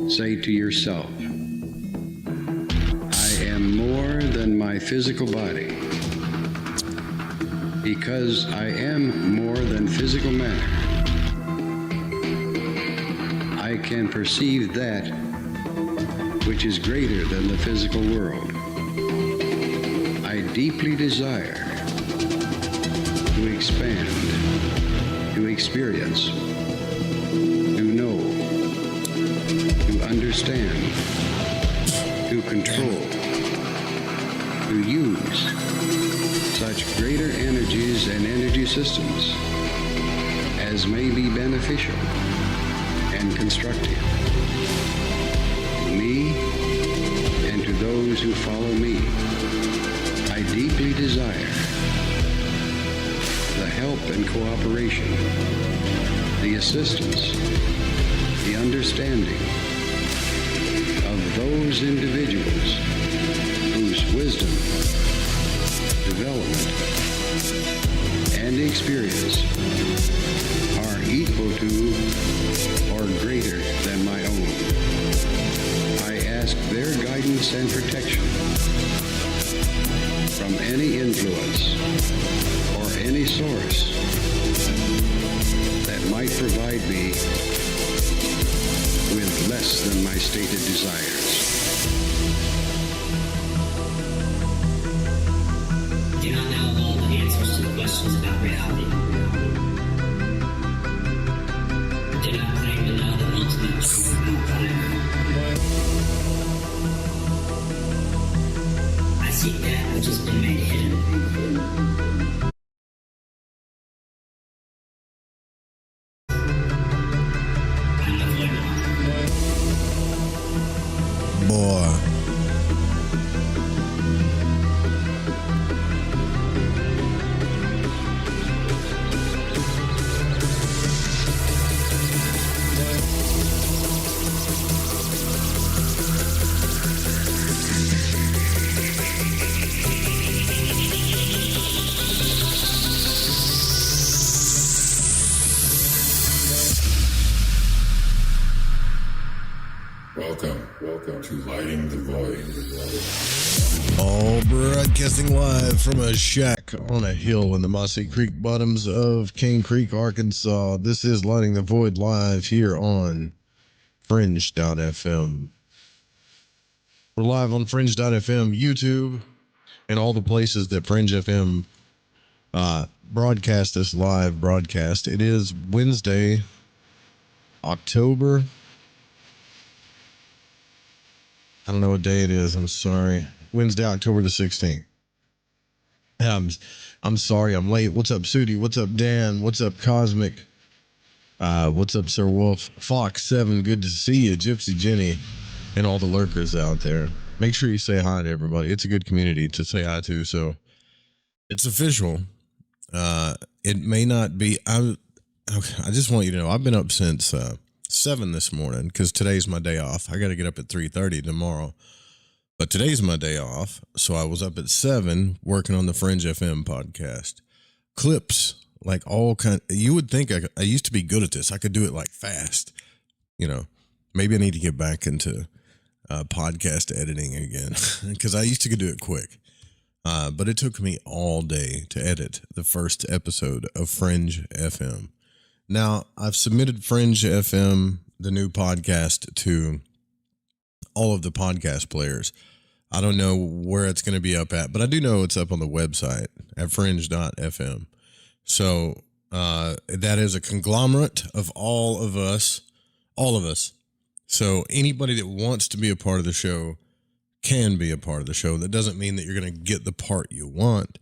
say to yourself, I am more than my physical body. Because I am more than physical matter, I can perceive that which is greater than the physical world. I deeply desire to expand, to experience, to know, to understand, to control, to use such greater energies and energy systems as may be beneficial and constructive to me and to those who follow me. I deeply desire the help and cooperation, the assistance, the understanding of those individuals whose wisdom, development, and experience are equal to or greater than my own. I ask their guidance and protection from any influence or any source that might provide me with less than my stated desires. Do not know all the answers to the questions about reality. Do not claim to know the ultimate truth about fire. I seek that which has been made hidden. I'm the void one. Boy. Welcome to Lighting the Void. All broadcasting live from a shack on a hill in the Mossy Creek bottoms of Cane Creek, Arkansas. This is Lighting the Void live here on Fringe.fm. We're live on Fringe.fm, YouTube, and all the places that Fringe FM broadcast this live broadcast. It is Wednesday, October. I don't know what day it is. I'm sorry. Wednesday, October the 16th. I'm sorry. I'm late. What's up, Sudi? What's up, Dan? What's up, Cosmic? What's up, Sir Wolf? Fox 7, good to see you. Gypsy Jenny and all the lurkers out there. Make sure you say hi to everybody. It's a good community to say hi to. So it's official. It may not be. I just want you to know, I've been up since 7 this morning because today's my day off. I got to get up at 3:30 tomorrow, but today's my day off. So I was up at 7 working on the Fringe FM podcast clips, like all kind. You would think I used to be good at this. I could do it like fast, you know. Maybe I need to get back into podcast editing again because I used to do it quick. But it took me all day to edit the first episode of Fringe FM. Now, I've submitted Fringe FM, the new podcast, to all of the podcast players. I don't know where it's going to be up at, but I do know it's up on the website at fringe.fm. So that is a conglomerate of all of us. So anybody that wants to be a part of the show can be a part of the show. That doesn't mean that you're going to get the part you want,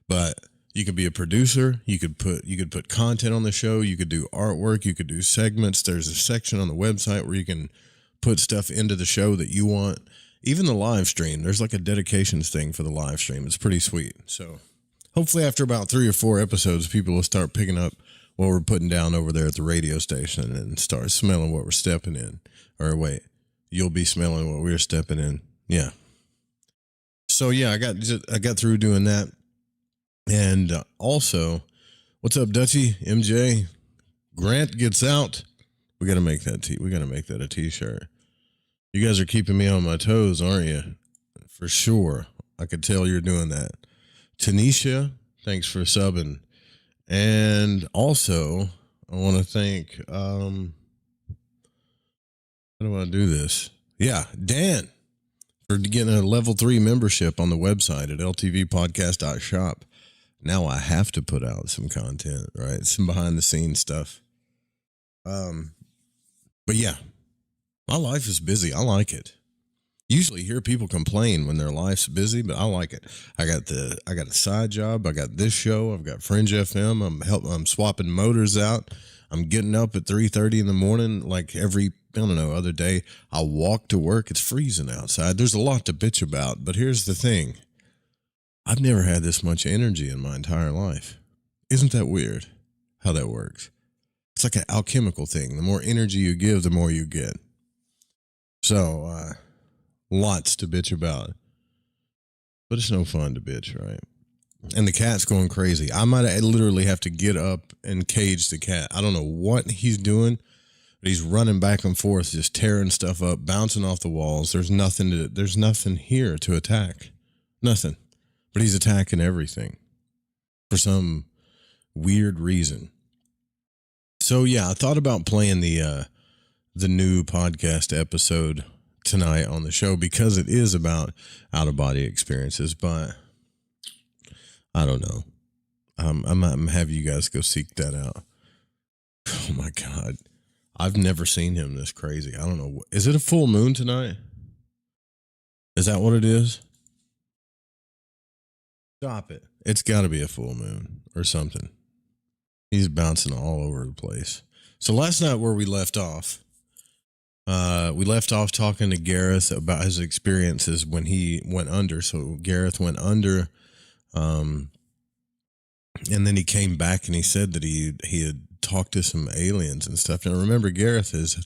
but you could be a producer. You could put content on the show. You could do artwork. You could do segments. There's a section on the website where you can put stuff into the show that you want. Even the live stream, there's like a dedications thing for the live stream. It's pretty sweet. So hopefully after about 3 or 4 episodes, people will start picking up what we're putting down over there at the radio station and start smelling what we're stepping in. Or wait, you'll be smelling what we're stepping in. Yeah. So yeah, I got through doing that. And also, what's up, Dutchie? MJ? Grant gets out. We got to make that we got to make that a t-shirt. You guys are keeping me on my toes, aren't you? For sure. I could tell you're doing that. Tanisha, thanks for subbing. And also, I want to thank, how do I do this? Yeah, Dan, for getting a level 3 membership on the website at ltvpodcast.shop. Now I have to put out some content, right? Some behind the scenes stuff. But yeah, my life is busy. I like it. Usually hear people complain when their life's busy, but I like it. I got a side job. I got this show. I've got Fringe FM. I'm swapping motors out. I'm getting up at 3:30 in the morning, like every, other day. I walk to work. It's freezing outside. There's a lot to bitch about, but here's the thing. I've never had this much energy in my entire life. Isn't that weird how that works? It's like an alchemical thing. The more energy you give, the more you get. So, lots to bitch about. But it's no fun to bitch, right? And the cat's going crazy. I might literally have to get up and cage the cat. I don't know what he's doing, but he's running back and forth, just tearing stuff up, bouncing off the walls. There's nothing here to attack. Nothing. But he's attacking everything for some weird reason. So yeah, I thought about playing the new podcast episode tonight on the show because it is about out-of-body experiences, but I don't know. I'm gonna have you guys go seek that out. Oh my God. I've never seen him this crazy. I don't know. Is it a full moon tonight? Is that what it is? Stop it. It's got to be a full moon or something. He's bouncing all over the place. So last night where we left off talking to Gareth about his experiences when he went under. So Gareth went under, and then he came back and he said that he had talked to some aliens and stuff. Now remember, Gareth has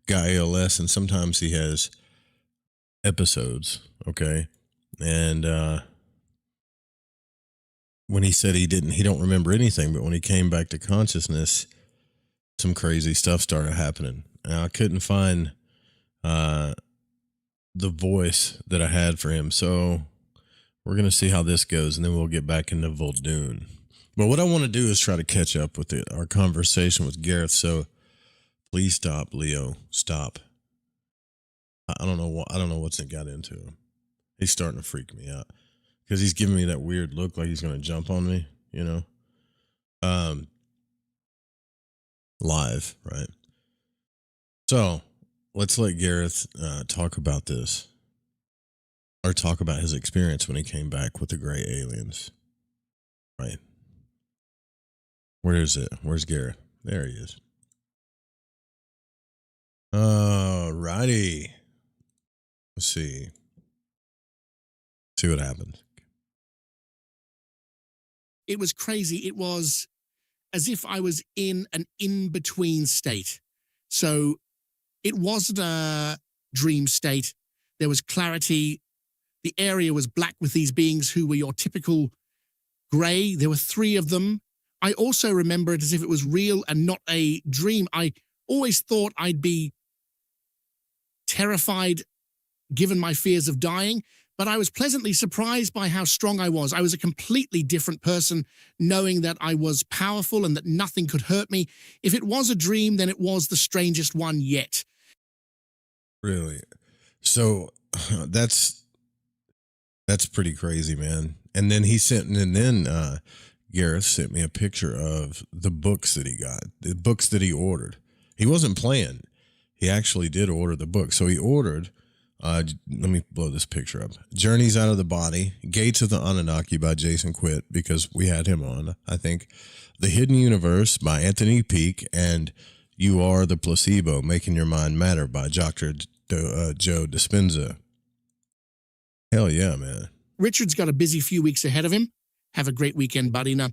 got ALS and sometimes he has episodes, okay? And when he said he don't remember anything, but when he came back to consciousness, some crazy stuff started happening. And I couldn't find the voice that I had for him. So we're going to see how this goes, and then we'll get back into Vuldoon. But what I want to do is try to catch up with our conversation with Gareth. So please stop, Leo. Stop. I don't know what's got into him. He's starting to freak me out because he's giving me that weird look like he's going to jump on me, live, right? So let's let Gareth talk about this, or talk about his experience when he came back with the gray aliens, right? Where is it? Where's Gareth? There he is. Righty. Let's see. See what happens. It was crazy. It was as if I was in an in-between state. So it wasn't a dream state. There was clarity. The area was black with these beings who were your typical gray. There were 3 of them. I also remember it as if it was real and not a dream. I always thought I'd be terrified given my fears of dying, but I was pleasantly surprised by how strong I was. I was a completely different person, knowing that I was powerful and that nothing could hurt me. If it was a dream, then it was the strangest one yet. Really? So that's pretty crazy, man. And then Gareth sent me a picture of the books that he got, the books that he ordered. He wasn't playing. He actually did order the book. So he ordered, let me blow this picture up. Journeys Out of the Body, Gates of the Anunnaki by Jason Quitt, because we had him on, I think. The Hidden Universe by Anthony Peake, and You Are the Placebo, Making Your Mind Matter by Dr. Joe Dispenza. Hell yeah, man. Richard's got a busy few weeks ahead of him. Have a great weekend, buddy. Now,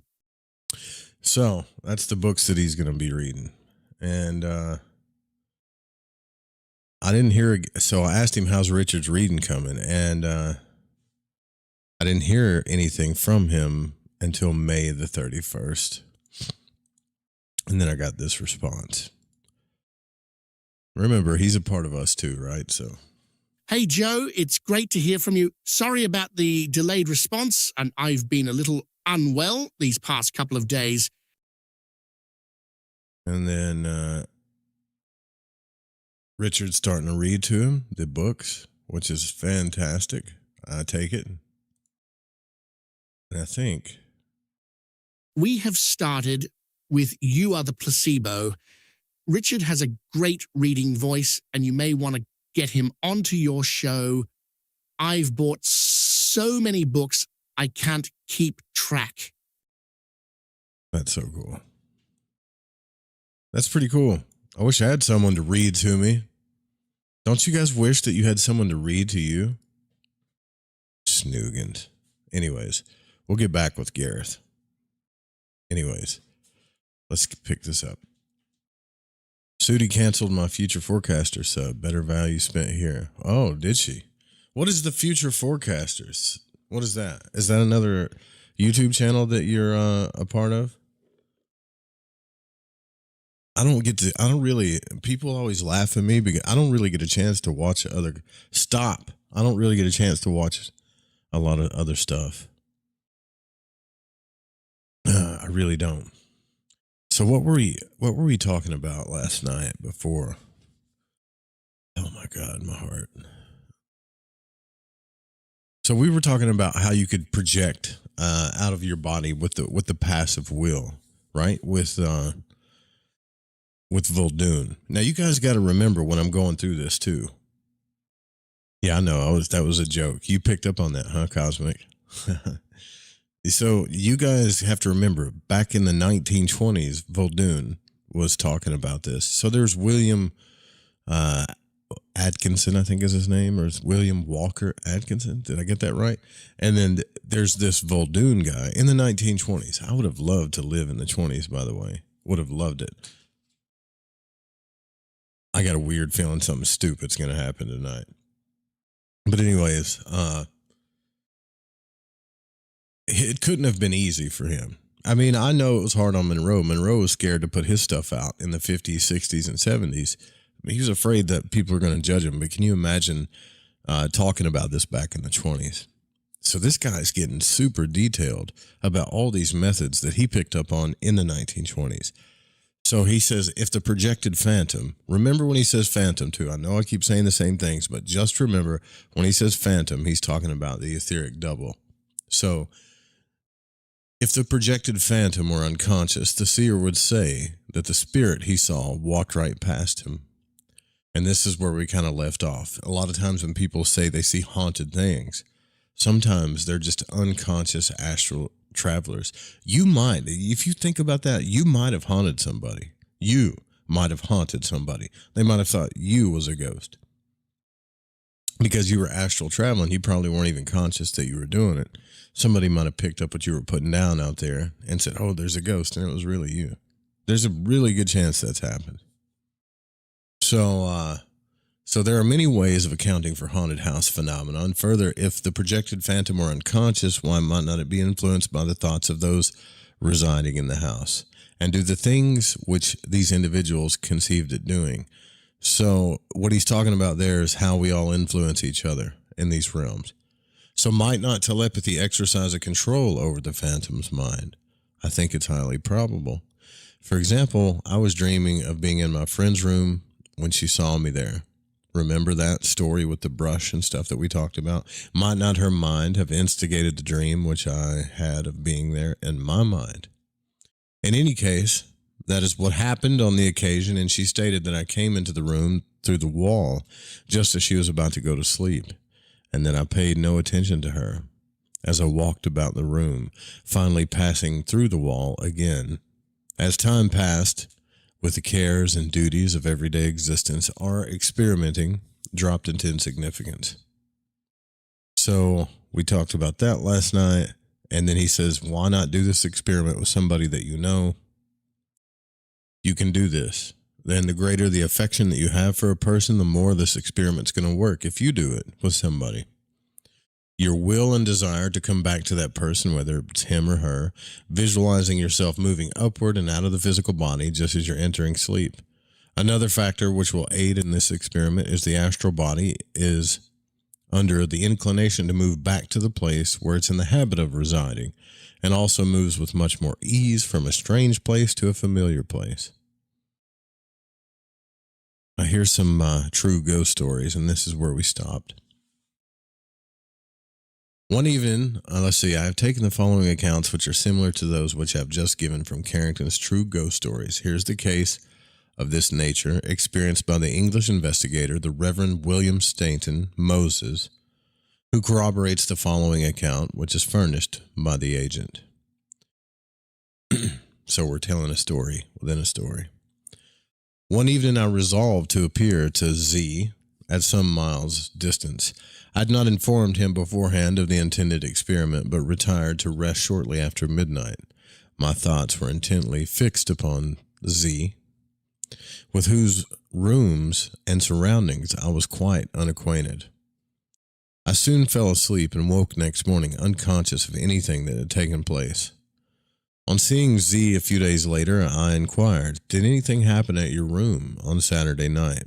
so that's the books that he's going to be reading. And I didn't hear, so I asked him, how's Richard's reading coming? And I didn't hear anything from him until May the 31st. And then I got this response. Remember, he's a part of us too, right? So Hey, Joe, it's great to hear from you. Sorry about the delayed response, and I've been a little unwell these past couple of days. And then Richard's starting to read to him the books, which is fantastic. I take it. And I think We have started with You Are the Placebo. Richard has a great reading voice, and you may want to get him onto your show. I've bought so many books, I can't keep track. that's so cool. That's pretty cool. I wish I had someone to read to me. Don't you guys wish that you had someone to read to you? Snoogans. Anyways, we'll get back with Gareth. Anyways, let's pick this up. Sudi canceled my Future Forecaster sub. Better value spent here. Oh, did she? What is the Future Forecasters? What is that? Is that another YouTube channel that you're a part of? People always laugh at me because I don't really get a chance to watch I don't really get a chance to watch a lot of other stuff. I really don't. So what were we talking about last night before? Oh my God, my heart. So we were talking about how you could project out of your body with the passive will, right? With Vuldoon. Now you guys got to remember when I'm going through this too. Yeah, I know. That was a joke. You picked up on that, huh, Cosmic? So you guys have to remember, back in the 1920s, Vuldoon was talking about this. So there's William Atkinson, I think is his name, or is William Walker Atkinson? Did I get that right? And then there's this Vuldoon guy in the 1920s. I would have loved to live in the 20s, by the way. Would have loved it. I got a weird feeling something stupid's going to happen tonight. But anyways, it couldn't have been easy for him. I mean, I know it was hard on Monroe. Monroe was scared to put his stuff out in the 50s, 60s, and 70s. He was afraid that people were going to judge him. But can you imagine talking about this back in the 20s? So this guy's getting super detailed about all these methods that he picked up on in the 1920s. So he says, if the projected phantom, remember when he says phantom too, I know I keep saying the same things, but just remember when he says phantom, he's talking about the etheric double. So if the projected phantom were unconscious, the seer would say that the spirit he saw walked right past him. And this is where we kind of left off. A lot of times when people say they see haunted things, sometimes they're just unconscious astral travelers. You might, if you think about that, you might have haunted somebody. You might have haunted somebody. They might have thought you was a ghost. Because you were astral traveling, you probably weren't even conscious that you were doing it. Somebody might have picked up what you were putting down out there and said, oh, there's a ghost, and it was really you. There's a really good chance that's happened. So there are many ways of accounting for haunted house phenomenon. Further, if the projected phantom were unconscious, why might not it be influenced by the thoughts of those residing in the house and do the things which these individuals conceived it doing? So what he's talking about there is how we all influence each other in these realms. So might not telepathy exercise a control over the phantom's mind? I think it's highly probable. For example, I was dreaming of being in my friend's room when she saw me there. Remember that story with the brush and stuff that we talked about? Might not her mind have instigated the dream which I had of being there in my mind? In any case, that is what happened on the occasion, and she stated that I came into the room through the wall just as she was about to go to sleep, and that I paid no attention to her as I walked about the room, finally passing through the wall again. As time passed, with the cares and duties of everyday existence, our experimenting dropped into insignificance. So we talked about that last night, and then he says, why not do this experiment with somebody that you know? You can do this. Then the greater the affection that you have for a person, the more this experiment's going to work if you do it with somebody. Your will and desire to come back to that person, whether it's him or her, visualizing yourself moving upward and out of the physical body just as you're entering sleep. Another factor which will aid in this experiment is the astral body is under the inclination to move back to the place where it's in the habit of residing, and also moves with much more ease from a strange place to a familiar place. Now here's some true ghost stories, and this is where we stopped. One evening, let's see, I have taken the following accounts which are similar to those which I have just given from Carrington's true ghost stories. Here's the case of this nature experienced by the English investigator, the Reverend William Stainton Moses, who corroborates the following account, which is furnished by the agent. So we're telling a story within a story. One evening I resolved to appear to Z at some miles' distance. I had not informed him beforehand of the intended experiment, but retired to rest shortly after midnight. My thoughts were intently fixed upon Z, with whose rooms and surroundings I was quite unacquainted. I soon fell asleep and woke next morning unconscious of anything that had taken place. On seeing Z a few days later, I inquired, "Did anything happen at your room on Saturday night?"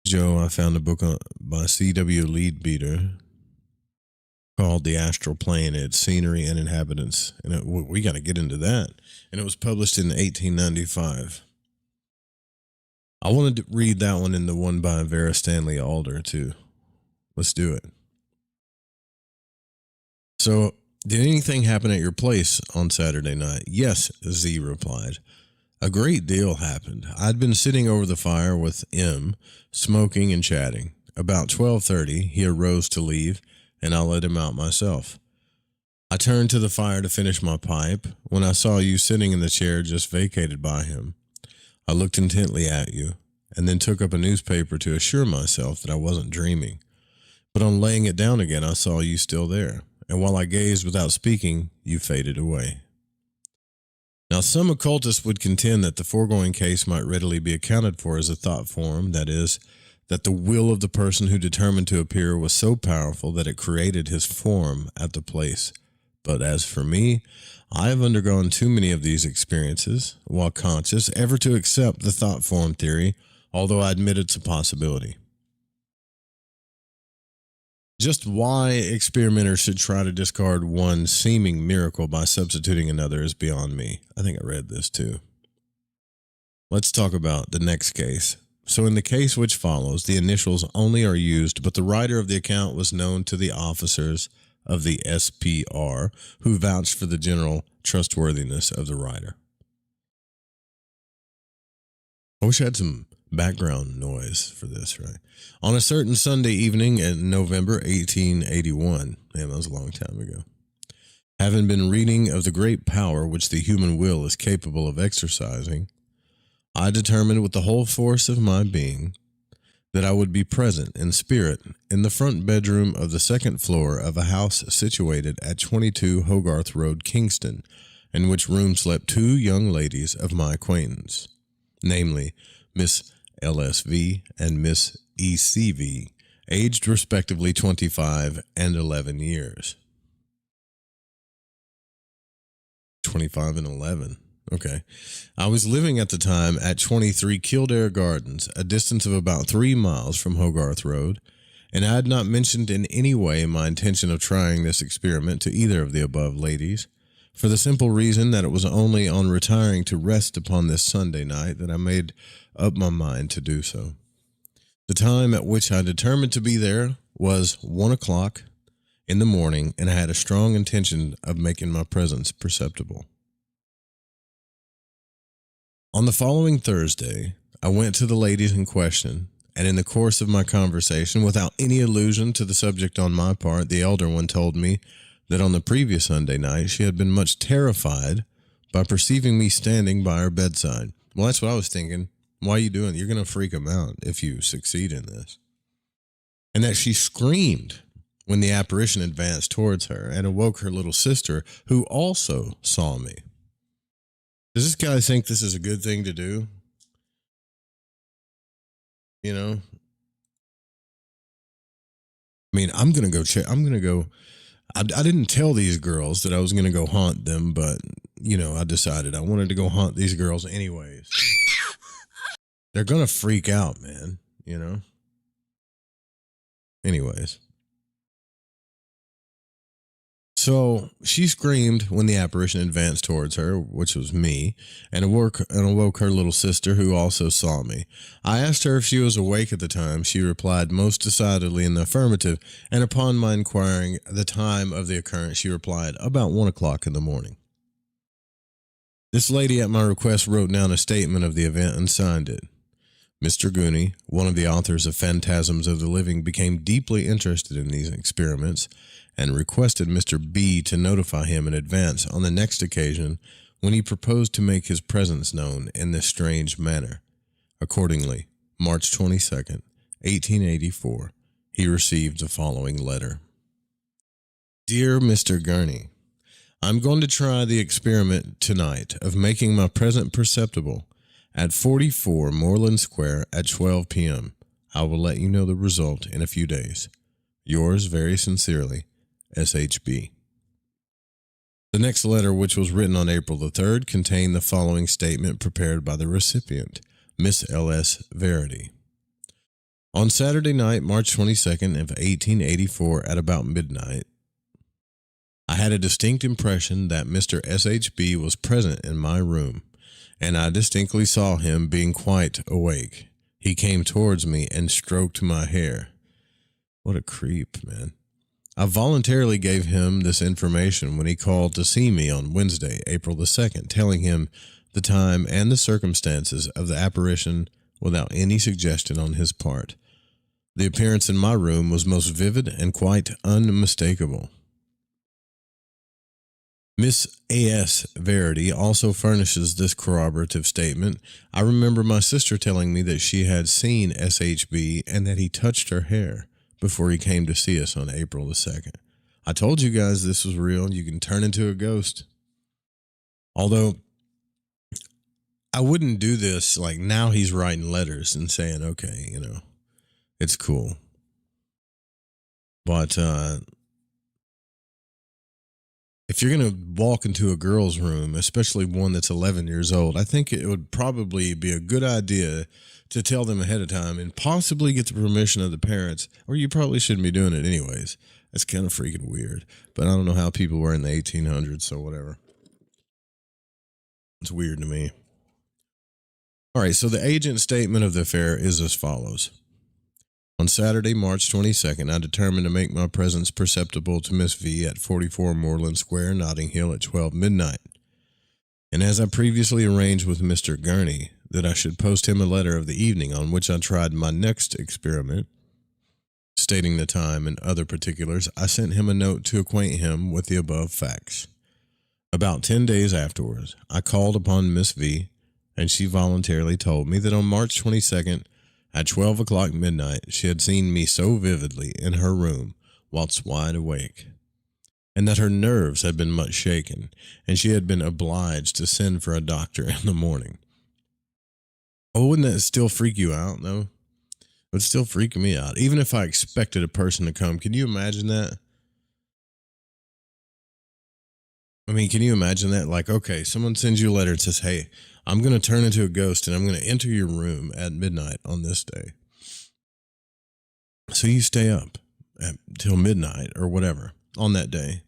Joe, I found a book by C.W. Leadbeater called The Astral Plane, its scenery and inhabitants. And we got to get into that. And it was published in 1895. I wanted to read that one and the one by Vera Stanley Alder, too. Let's do it. So, did anything happen at your place on Saturday night? Yes, Z replied. A great deal happened. I'd been sitting over the fire with M, smoking and chatting. About 12:30, he arose to leave, and I let him out myself. I turned to the fire to finish my pipe when I saw you sitting in the chair just vacated by him. I looked intently at you, and then took up a newspaper to assure myself that I wasn't dreaming. But on laying it down again, I saw you still there, and while I gazed without speaking, you faded away. Now, some occultists would contend that the foregoing case might readily be accounted for as a thought form, that is, that the will of the person who determined to appear was so powerful that it created his form at the place. But as for me, I have undergone too many of these experiences, while conscious, ever to accept the thought form theory, although I admit it's a possibility. Just why experimenters should try to discard one seeming miracle by substituting another is beyond me. I think I read this too. Let's talk about the next case. So in the case which follows, the initials only are used, but the writer of the account was known to the officers of the SPR, who vouched for the general trustworthiness of the writer. I wish I had some background noise for this, right? On a certain Sunday evening in November 1881, man, that was a long time ago, having been reading of the great power which the human will is capable of exercising, I determined with the whole force of my being that I would be present in spirit in the front bedroom of the second floor of a house situated at 22 Hogarth Road, Kingston, in which room slept two young ladies of my acquaintance, namely Miss LSV and Miss ECV, aged respectively 25 and 11 years. 25 and 11. Okay. I was living at the time at 23 Kildare Gardens, a distance of about 3 miles from Hogarth Road, and I had not mentioned in any way my intention of trying this experiment to either of the above ladies, for the simple reason that it was only on retiring to rest upon this Sunday night that I made up my mind to do so. The time at which I determined to be there was 1 o'clock in the morning, and I had a strong intention of making my presence perceptible. On the following Thursday, I went to the ladies in question, and in the course of my conversation, without any allusion to the subject on my part, the elder one told me that on the previous Sunday night she had been much terrified by perceiving me standing by her bedside. Well, that's what I was thinking. Why are you doing it? You're going to freak them out if you succeed in this. And that she screamed when the apparition advanced towards her and awoke her little sister, who also saw me. Does this guy think this is a good thing to do? You know? I mean, I'm going to go check. I'm going to go. I didn't tell these girls that I was going to go haunt them, but, you know, I decided I wanted to go haunt these girls anyways. They're going to freak out, man, you know? Anyways. So she screamed when the apparition advanced towards her, which was me, and awoke her little sister, who also saw me. I asked her if she was awake at the time. She replied most decidedly in the affirmative, and upon my inquiring the time of the occurrence, she replied, about 1 o'clock in the morning. This lady, at my request, wrote down a statement of the event and signed it. Mr. Gooney, one of the authors of Phantasms of the Living, became deeply interested in these experiments and requested Mr. B to notify him in advance on the next occasion when he proposed to make his presence known in this strange manner. Accordingly, March 22nd, 1884, he received the following letter. Dear Mr. Gurney, I'm going to try the experiment tonight of making my presence perceptible at 44 Moreland Square at 12 p.m. I will let you know the result in a few days. Yours very sincerely, SHB. The next letter, which was written on April the 3rd, contained the following statement prepared by the recipient, Miss L.S. Verity. On Saturday night, March 22nd of 1884 at about midnight, I had a distinct impression that Mr. SHB was present in my room, and I distinctly saw him being quite awake. He came towards me and stroked my hair. What a creep, man. I voluntarily gave him this information when he called to see me on Wednesday, April the 2nd, telling him the time and the circumstances of the apparition without any suggestion on his part. The appearance in my room was most vivid and quite unmistakable. Miss A.S. Verity also furnishes this corroborative statement. I remember my sister telling me that she had seen SHB and that he touched her hair before he came to see us on April the 2nd. I told you guys this was real. You can turn into a ghost. Although, I wouldn't do this, like now he's writing letters and saying, okay, you know, it's cool. But if you're going to walk into a girl's room, especially one that's 11 years old, I think it would probably be a good idea to tell them ahead of time and possibly get the permission of the parents, or you probably shouldn't be doing it anyways. That's kind of freaking weird. But I don't know how people were in the 1800s, so whatever. It's weird to me. All right, so the agent's statement of the affair is as follows. On Saturday, March 22nd, I determined to make my presence perceptible to Miss V at 44 Moreland Square, Notting Hill at 12 midnight. And as I previously arranged with Mr. Gurney that I should post him a letter of the evening on which I tried my next experiment, stating the time and other particulars, I sent him a note to acquaint him with the above facts. About 10 days afterwards, I called upon Miss V, and she voluntarily told me that on March 22nd, at 12 o'clock midnight, she had seen me so vividly in her room whilst wide awake, and that her nerves had been much shaken, and she had been obliged to send for a doctor in the morning. Oh, wouldn't that still freak you out, though? It would still freak me out, even if I expected a person to come. Can you imagine that? I mean, can you imagine that? Like, okay, someone sends you a letter and says, hey, I'm going to turn into a ghost and I'm going to enter your room at midnight on this day. So you stay up till midnight or whatever on that day.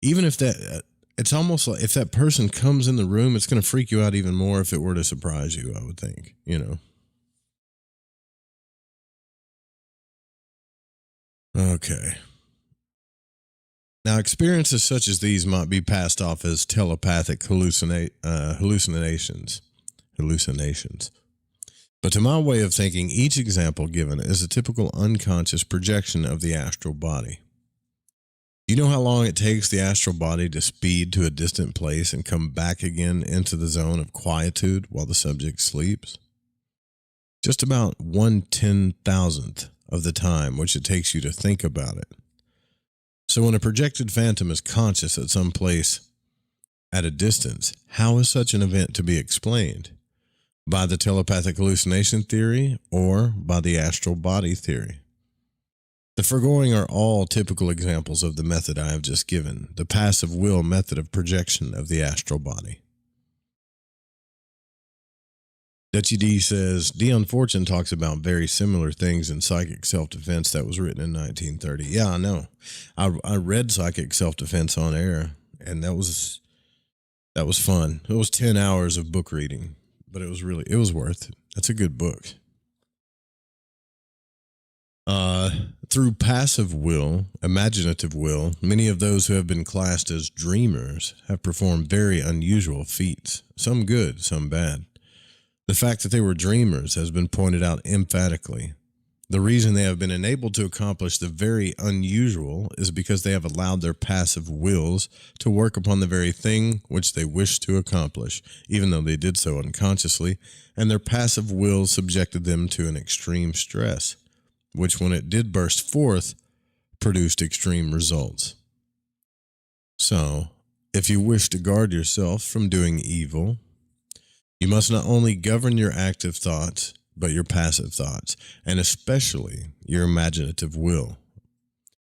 Even if that, it's almost like if that person comes in the room, it's going to freak you out even more if it were to surprise you, I would think, you know. Okay. Now, experiences such as these might be passed off as telepathic hallucinations. But to my way of thinking, each example given is a typical unconscious projection of the astral body. You know how long it takes the astral body to speed to a distant place and come back again into the zone of quietude while the subject sleeps? Just about 1/10,000th of the time which it takes you to think about it. So when a projected phantom is conscious at some place at a distance, how is such an event to be explained? By the telepathic hallucination theory or by the astral body theory? The foregoing are all typical examples of the method I have just given, the passive will method of projection of the astral body. Dutchy D says, Dion Fortune talks about very similar things in Psychic Self-Defense that was written in 1930. Yeah, I know. I read Psychic Self-Defense on air, and that was fun. It was 10 hours of book reading, but it was worth it. That's a good book. Through passive will, imaginative will, many of those who have been classed as dreamers have performed very unusual feats, some good, some bad. The fact that they were dreamers has been pointed out emphatically. The reason they have been enabled to accomplish the very unusual is because they have allowed their passive wills to work upon the very thing which they wish to accomplish, even though they did so unconsciously, and their passive wills subjected them to an extreme stress, which when it did burst forth, produced extreme results. So, if you wish to guard yourself from doing evil, you must not only govern your active thoughts, but your passive thoughts, and especially your imaginative will.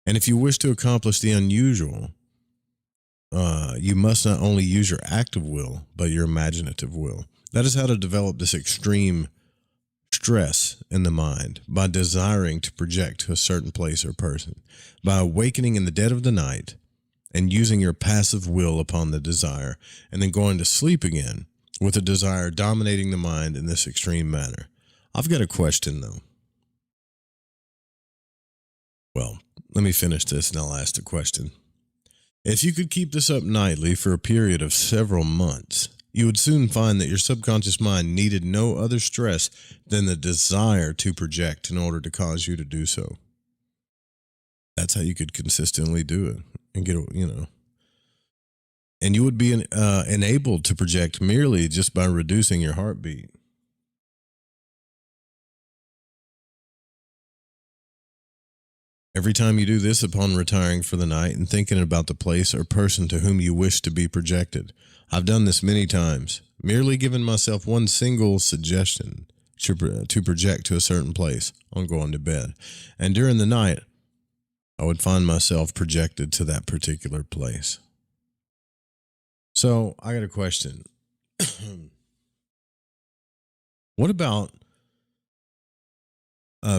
And if you wish to accomplish the unusual, you must not only use your active will, but your imaginative will. That is how to develop this extreme stress in the mind, by desiring to project to a certain place or person, by awakening in the dead of the night and using your passive will upon the desire, and then going to sleep again with a desire dominating the mind in this extreme manner. I've got a question, though. Well, let me finish this and I'll ask the question. If you could keep this up nightly for a period of several months, you would soon find that your subconscious mind needed no other stress than the desire to project in order to cause you to do so. That's how you could consistently do it and get, and you would be enabled to project merely just by reducing your heartbeat. Every time you do this upon retiring for the night and thinking about the place or person to whom you wish to be projected. I've done this many times, merely giving myself one single suggestion to project to a certain place on going to bed. And during the night, I would find myself projected to that particular place. So I got a question. What about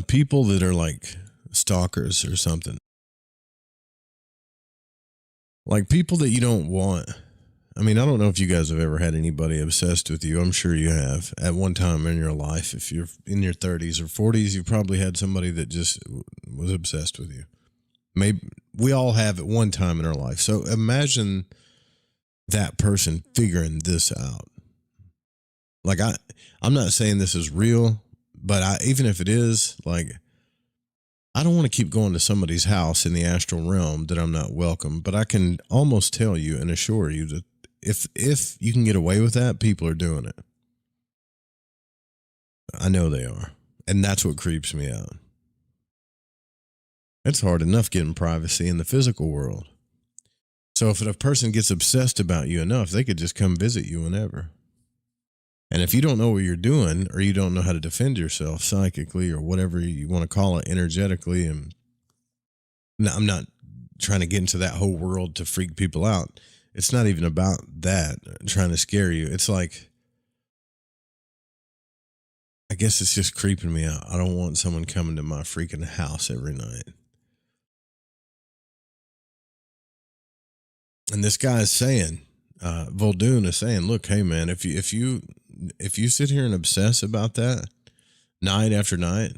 people that are like stalkers or something? Like people that you don't want. I mean, I don't know if you guys have ever had anybody obsessed with you. I'm sure you have at one time in your life. If you're in your 30s or 40s, you probably had somebody that just was obsessed with you. Maybe we all have at one time in our life. So imagine that person figuring this out. Like I'm not saying this is real, but even if it is, like, I don't want to keep going to somebody's house in the astral realm that I'm not welcome, but I can almost tell you and assure you that if you can get away with that, people are doing it. I know they are. And that's what creeps me out. It's hard enough getting privacy in the physical world. So if a person gets obsessed about you enough, they could just come visit you whenever. And if you don't know what you're doing, or you don't know how to defend yourself psychically, or whatever you want to call it, energetically, and I'm not trying to get into that whole world to freak people out. It's not even about that, trying to scare you. It's like, I guess it's just creeping me out. I don't want someone coming to my freaking house every night. And this guy is saying, Vuldoon is saying, look, hey man, if you sit here and obsess about that night after night,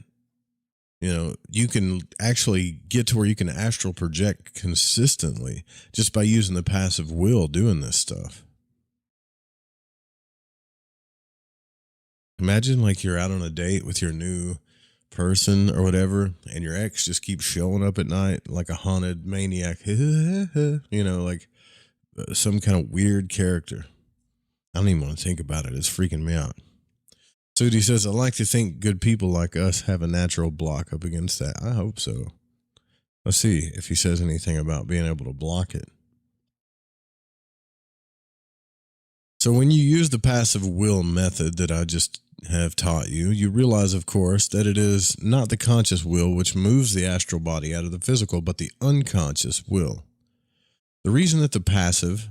you can actually get to where you can astral project consistently just by using the passive will doing this stuff. Imagine like you're out on a date with your new person or whatever, and your ex just keeps showing up at night like a haunted maniac, like some kind of weird character. I don't even want to think about it. It's freaking me out. Sudi says, I like to think good people like us have a natural block up against that. I hope so. Let's see if he says anything about being able to block it. So when you use the passive will method that I just have taught you, you realize, of course, that it is not the conscious will which moves the astral body out of the physical, but the unconscious will. The reason that the passive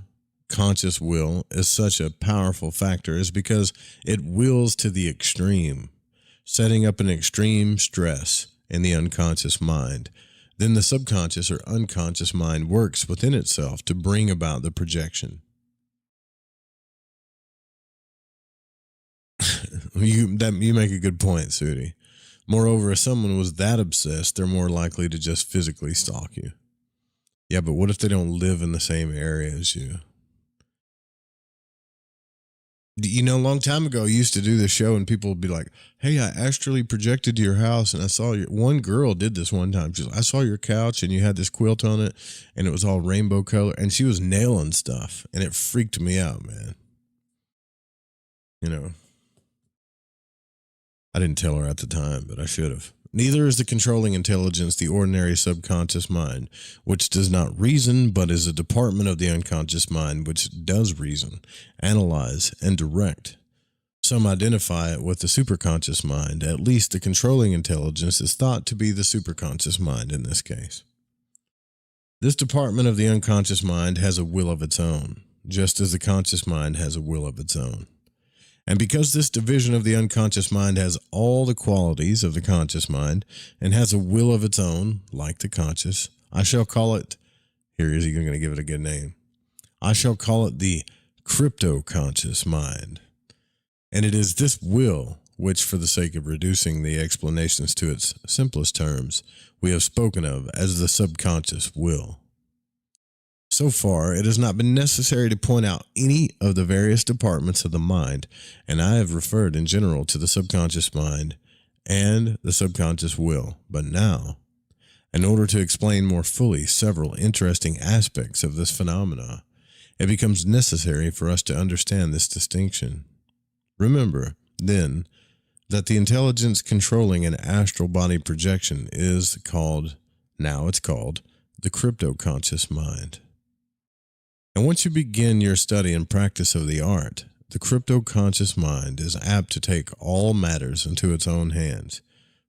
subconscious will is such a powerful factor is because it wills to the extreme, setting up an extreme stress in the unconscious mind. Then the subconscious or unconscious mind works within itself to bring about the projection. You make a good point, Sudi. Moreover, if someone was that obsessed, they're more likely to just physically stalk you. Yeah, but what if they don't live in the same area as you? You know, a long time ago, I used to do this show and people would be like, hey, I astrally projected to your house and I saw your... One girl did this one time. She's like, I saw your couch and you had this quilt on it and it was all rainbow color and she was nailing stuff and it freaked me out, man. You know, I didn't tell her at the time, but I should have. Neither is the controlling intelligence the ordinary subconscious mind, which does not reason, but is a department of the unconscious mind which does reason, analyze, and direct. Some identify it with the superconscious mind. At least the controlling intelligence is thought to be the superconscious mind in this case. This department of the unconscious mind has a will of its own, just as the conscious mind has a will of its own. And because this division of the unconscious mind has all the qualities of the conscious mind and has a will of its own, like the conscious, I shall call it, here is he going to give it a good name, I shall call it the crypto-conscious mind. And it is this will, which for the sake of reducing the explanations to its simplest terms, we have spoken of as the subconscious will. So far, it has not been necessary to point out any of the various departments of the mind, and I have referred in general to the subconscious mind and the subconscious will. But now, in order to explain more fully several interesting aspects of this phenomena, it becomes necessary for us to understand this distinction. Remember, then, that the intelligence controlling an astral body projection is called, now it's called, the crypto-conscious mind. And once you begin your study and practice of the art, the crypto-conscious mind is apt to take all matters into its own hands.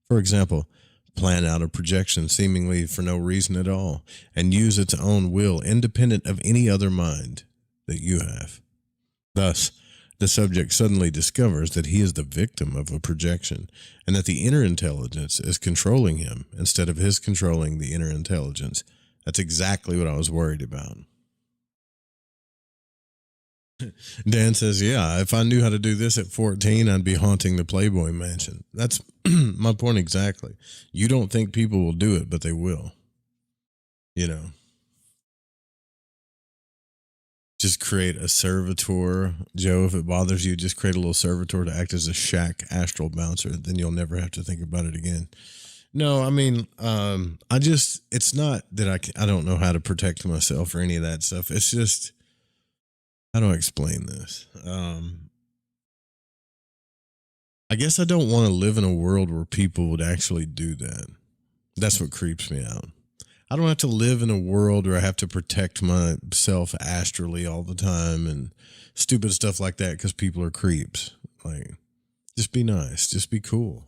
For example, plan out a projection seemingly for no reason at all, and use its own will independent of any other mind that you have. Thus, the subject suddenly discovers that he is the victim of a projection, and that the inner intelligence is controlling him instead of his controlling the inner intelligence. That's exactly what I was worried about. Dan says, yeah, if I knew how to do this at 14, I'd be haunting the Playboy Mansion. That's my point exactly. You don't think people will do it, but they will. You know. Just create a servitor. Joe, if it bothers you, just create a little servitor to act as a shack astral bouncer. Then you'll never have to think about it again. No, I mean, it's not that I don't know how to protect myself or any of that stuff. It's just, how do I explain this? I guess I don't want to live in a world where people would actually do that. That's what creeps me out. I don't have to live in a world where I have to protect myself astrally all the time and stupid stuff like that because people are creeps. Like, just be nice. Just be cool.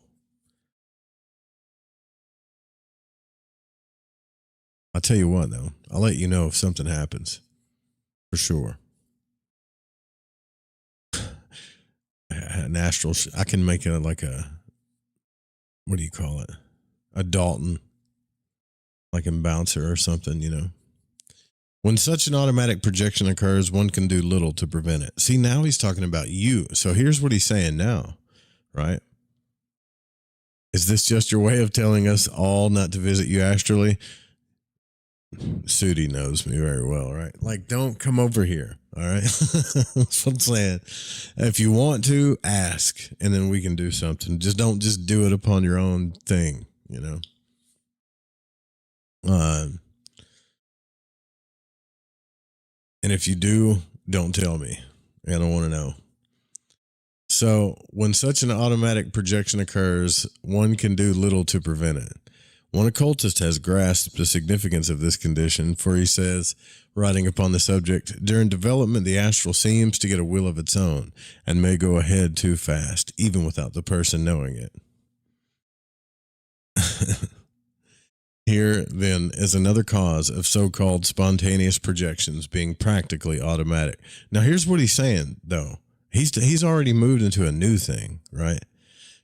I'll tell you what, though. I'll let you know if something happens. For sure. An astral, I can make it like a, what do you call it? A Dalton, like in Bouncer or something, you know. When such an automatic projection occurs, one can do little to prevent it. See, now he's talking about you. So here's what he's saying now, right? Is this just your way of telling us all not to visit you astrally? Sudi knows me very well, right? Like, don't come over here, all right? That's what I'm saying. If you want to, ask, and then we can do something. Just don't just do it upon your own thing, you know? And if you do, don't tell me. I don't want to know. So, when such an automatic projection occurs, one can do little to prevent it. One occultist has grasped the significance of this condition, for he says, writing upon the subject, during development, the astral seems to get a will of its own and may go ahead too fast, even without the person knowing it. Here, then, is another cause of so-called spontaneous projections being practically automatic. Now, here's what he's saying, though. He's already moved into a new thing, right?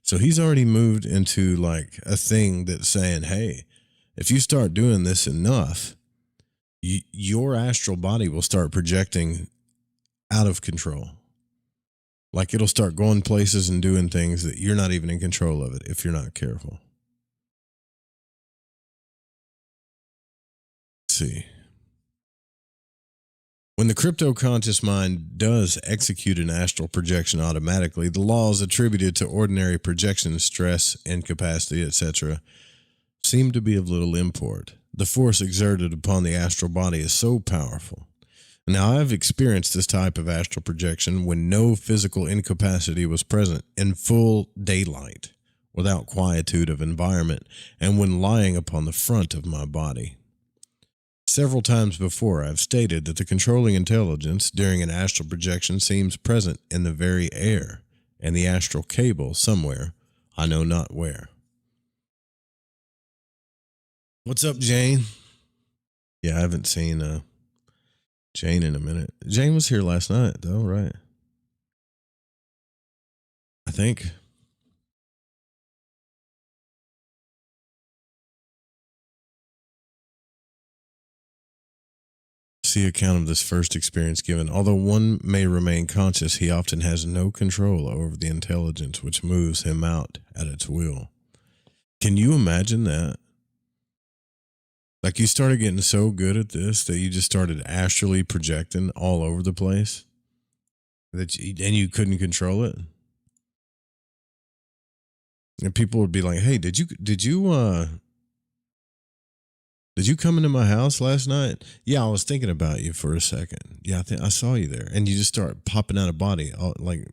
So he's already moved into like a thing that's saying, hey, if you start doing this enough, your astral body will start projecting out of control. Like it'll start going places and doing things that you're not even in control of it if you're not careful. See. When the crypto-conscious mind does execute an astral projection automatically, the laws attributed to ordinary projection, stress, incapacity, etc., seem to be of little import. The force exerted upon the astral body is so powerful. Now, I've experienced this type of astral projection when no physical incapacity was present in full daylight, without quietude of environment, and when lying upon the front of my body. Several times before, I've stated that the controlling intelligence during an astral projection seems present in the very air and the astral cable somewhere, I know not where. What's up, Jane? Yeah, I haven't seen Jane in a minute. Jane was here last night, though, right? I think. See account of this first experience given. Although one may remain conscious, he often has no control over the intelligence which moves him out at its will. Can you imagine that? Like you started getting so good at this that you just started astrally projecting all over the place and you couldn't control it. And people would be like, "Hey, did you come into my house last night? Yeah, I was thinking about you for a second. Yeah, I saw you there." And you just start popping out of body like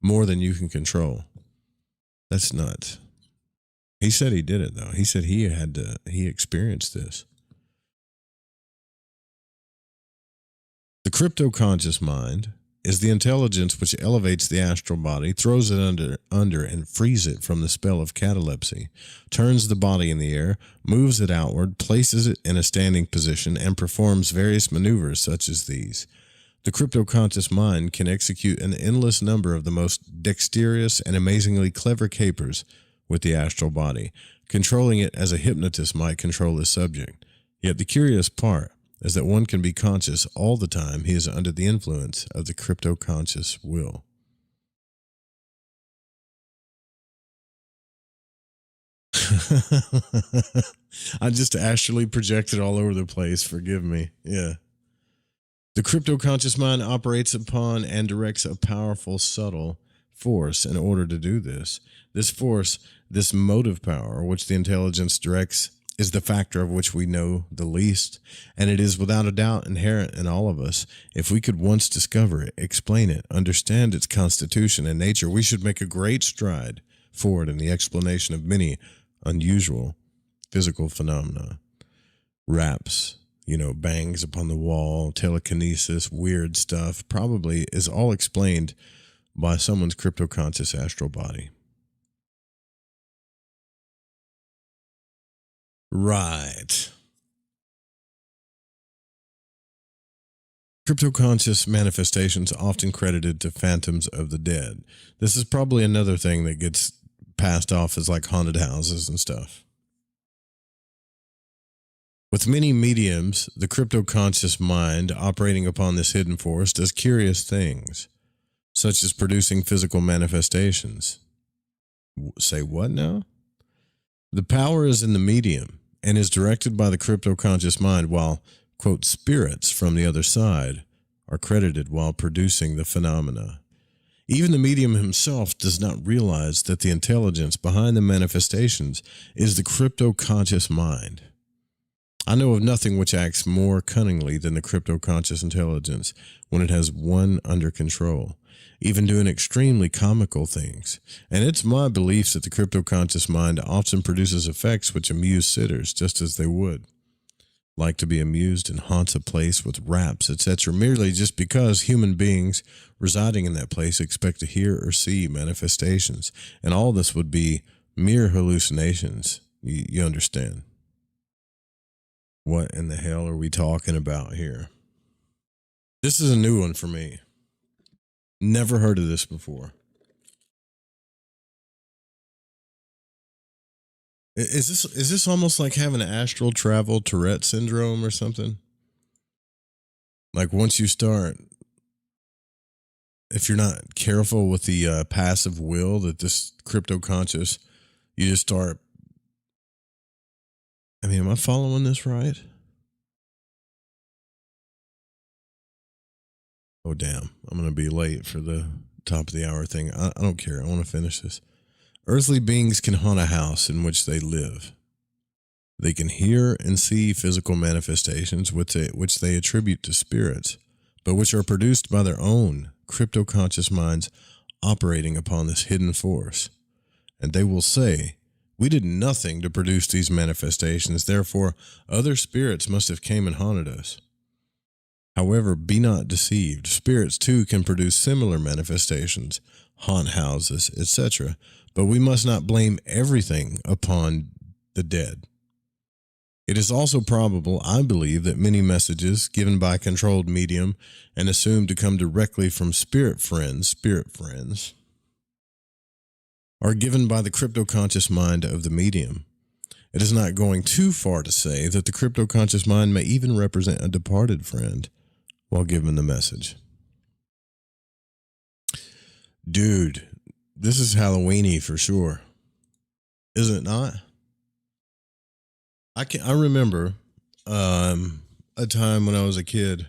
more than you can control. That's nuts. He said he did it, though. He said he experienced this. The crypto-conscious mind is the intelligence which elevates the astral body, throws it under and frees it from the spell of catalepsy, turns the body in the air, moves it outward, places it in a standing position, and performs various maneuvers such as these. The crypto-conscious mind can execute an endless number of the most dexterous and amazingly clever capers with the astral body, controlling it as a hypnotist might control his subject. Yet the curious part is that one can be conscious all the time he is under the influence of the crypto-conscious will. I just astrally projected all over the place. Forgive me. Yeah. The crypto-conscious mind operates upon and directs a powerful, subtle force in order to do this. This force, this motive power, which the intelligence directs, is the factor of which we know the least, and it is without a doubt inherent in all of us. If we could once discover it, explain it, understand its constitution and nature, we should make a great stride forward in the explanation of many unusual physical phenomena. Raps, bangs upon the wall, telekinesis, weird stuff, probably is all explained by someone's crypto-conscious astral body. Right. Crypto-conscious manifestations often credited to phantoms of the dead. This is probably another thing that gets passed off as like haunted houses and stuff. With many mediums, the crypto-conscious mind operating upon this hidden force does curious things, such as producing physical manifestations. Say what now? The power is in the medium and is directed by the crypto-conscious mind, while, quote, spirits from the other side are credited while producing the phenomena. Even the medium himself does not realize that the intelligence behind the manifestations is the crypto-conscious mind. I know of nothing which acts more cunningly than the crypto-conscious intelligence when it has one under control, even doing extremely comical things. And it's my belief that the crypto-conscious mind often produces effects which amuse sitters just as they would like to be amused and haunts a place with raps, etc., merely just because human beings residing in that place expect to hear or see manifestations. And all this would be mere hallucinations. You understand? What in the hell are we talking about here? This is a new one for me. Never heard of this before. Is this almost like having an astral travel Tourette syndrome or something? Like once you start, if you're not careful with the passive will that this crypto conscious, you just start. I mean, am I following this right? Oh, damn. I'm going to be late for the top of the hour thing. I don't care. I want to finish this. Earthly beings can haunt a house in which they live. They can hear and see physical manifestations which they attribute to spirits, but which are produced by their own crypto-conscious minds operating upon this hidden force. And they will say, "We did nothing to produce these manifestations, therefore other spirits must have came and haunted us." However, be not deceived. Spirits too can produce similar manifestations, haunt houses, etc., but we must not blame everything upon the dead. It is also probable, I believe, that many messages given by a controlled medium and assumed to come directly from spirit friends, are given by the crypto-conscious mind of the medium. It is not going too far to say that the crypto-conscious mind may even represent a departed friend while given the message. Dude, this is Halloweeny for sure. Is it not? I remember a time when I was a kid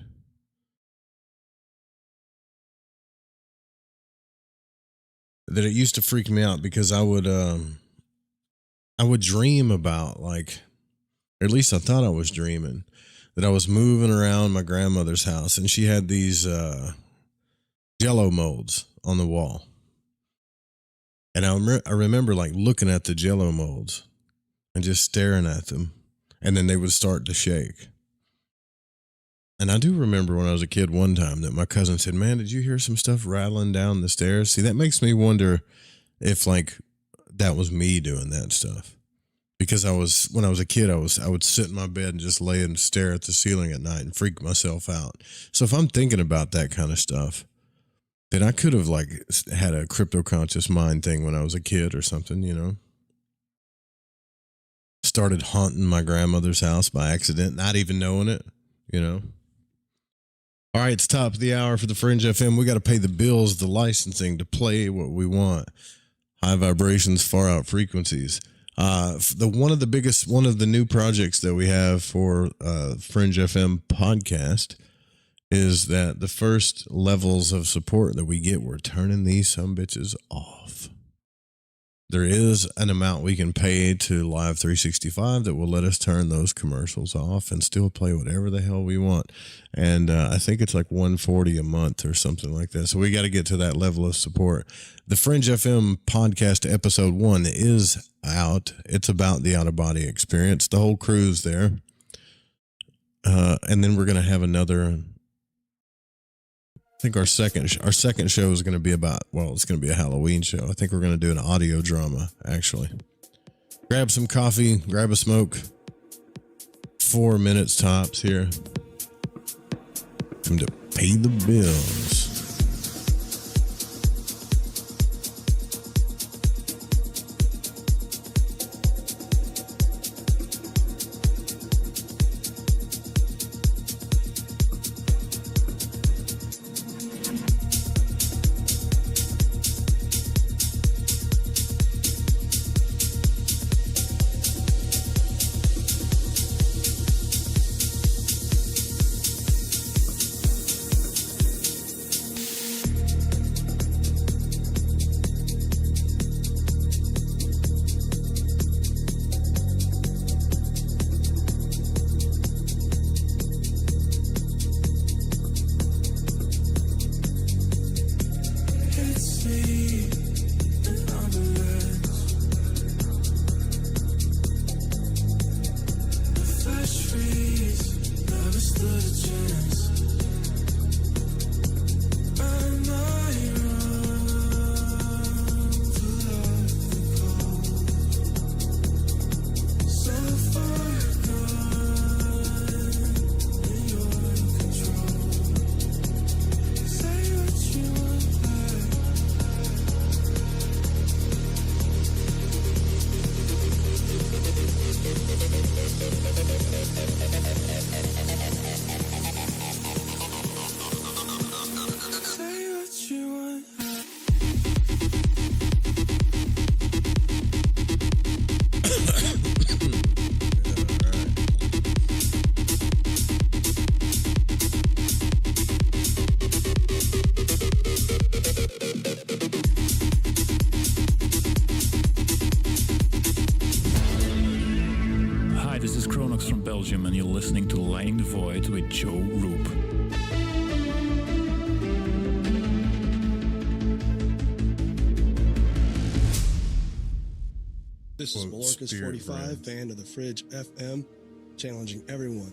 that it used to freak me out because I would dream about, like, or at least I thought I was dreaming, that I was moving around my grandmother's house and she had these Jello molds on the wall. And I remember like looking at the Jello molds and just staring at them, and then they would start to shake. And I do remember when I was a kid one time that my cousin said, "Man, did you hear some stuff rattling down the stairs?" See, that makes me wonder if like that was me doing that stuff. Because when I was a kid, I would sit in my bed and just lay and stare at the ceiling at night and freak myself out. So if I'm thinking about that kind of stuff, then I could have like had a crypto conscious mind thing when I was a kid or something, you know. Started haunting my grandmother's house by accident, not even knowing it, you know. All right, it's top of the hour for the Fringe FM. We got to pay the bills, the licensing to play what we want. High vibrations, far out frequencies. One of the new projects that we have for Fringe FM podcast is that the first levels of support that we get, we're turning these sumbitches off. There is an amount we can pay to Live 365 that will let us turn those commercials off and still play whatever the hell we want. And I think it's like $140 a month or something like that. So we got to get to that level of support. The Fringe FM podcast episode 1 is out. It's about the out-of-body experience. The whole crew's there. And then we're going to have another... I think our second show is going to be it's going to be a Halloween show. I think we're going to do an audio drama, actually. Grab some coffee, grab a smoke. 4 minutes tops here. Time to pay the bills. Belgium, and you're listening to Lighting the Void with Joe Roop. This is Malorcas 45, band of the Fridge FM, challenging everyone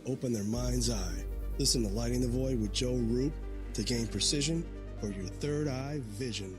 to open their mind's eye. Listen to Lighting the Void with Joe Roop to gain precision for your third eye vision.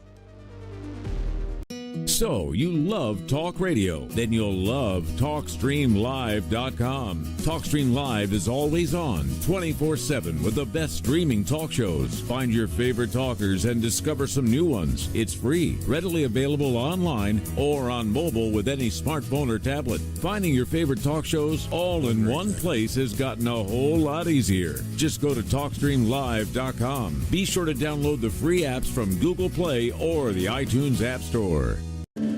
So, you love talk radio? Then you'll love TalkStreamLive.com. TalkStream Live is always on, 24/7, with the best streaming talk shows. Find your favorite talkers and discover some new ones. It's free, readily available online or on mobile with any smartphone or tablet. Finding your favorite talk shows all in one place has gotten a whole lot easier. Just go to TalkStreamLive.com. Be sure to download the free apps from Google Play or the iTunes App Store.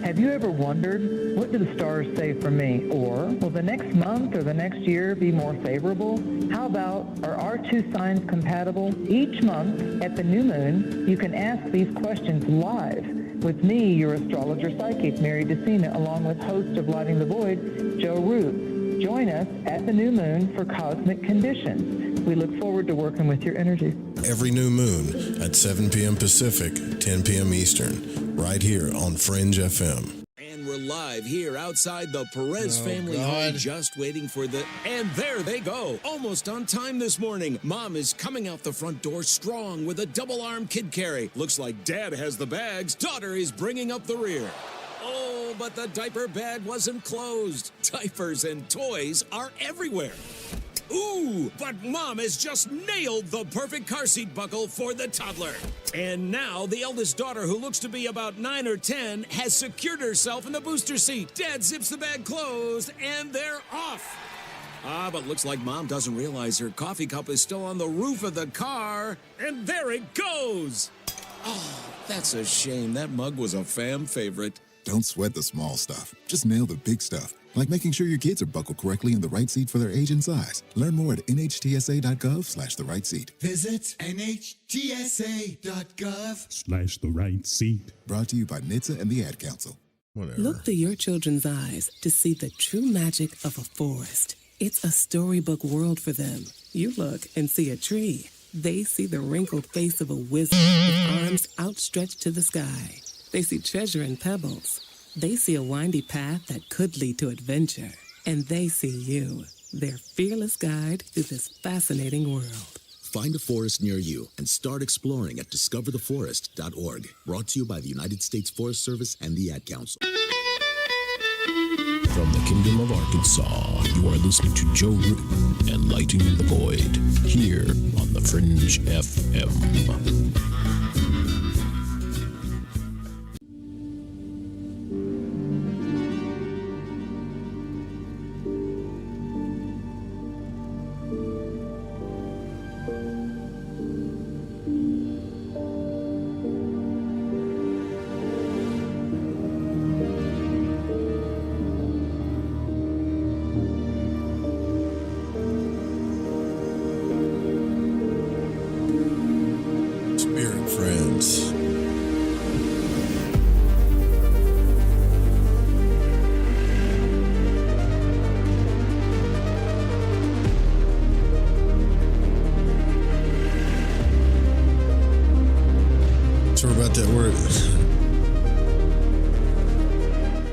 Have you ever wondered, what do the stars say for me? Or, will the next month or the next year be more favorable? How about, are our two signs compatible? Each month, at the new moon, you can ask these questions live with me, your astrologer psychic, Mary DeCina, along with host of Lighting the Void, Joe Root. Join us at the new moon for Cosmic Conditions. We look forward to working with your energies. Every new moon at 7 p.m. Pacific, 10 p.m. Eastern, right here on Fringe FM. And we're live here outside the Perez family home, just waiting for the... And there they go, almost on time this morning. Mom is coming out the front door strong with a double-arm kid carry. Looks like Dad has the bags. Daughter is bringing up the rear. Oh, but the diaper bag wasn't closed. Diapers and toys are everywhere. Ooh, but Mom has just nailed the perfect car seat buckle for the toddler. And now the eldest daughter, who looks to be about 9 or 10, has secured herself in the booster seat. Dad zips the bag closed, and they're off. But looks like Mom doesn't realize her coffee cup is still on the roof of the car. And there it goes. Oh, that's a shame. That mug was a fam favorite. Don't sweat the small stuff. Just nail the big stuff. Like making sure your kids are buckled correctly in the right seat for their age and size. Learn more at nhtsa.gov/the right seat. Visit nhtsa.gov/the right seat. Brought to you by NHTSA and the Ad Council. Whatever. Look through your children's eyes to see the true magic of a forest. It's a storybook world for them. You look and see a tree. They see the wrinkled face of a wizard with arms outstretched to the sky. They see treasure in pebbles. They see a windy path that could lead to adventure. And they see you, their fearless guide through this fascinating world. Find a forest near you and start exploring at discovertheforest.org. Brought to you by the United States Forest Service and the Ad Council. From the Kingdom of Arkansas, you are listening to Joe Root and Lighting the Void, here on the Fringe FM.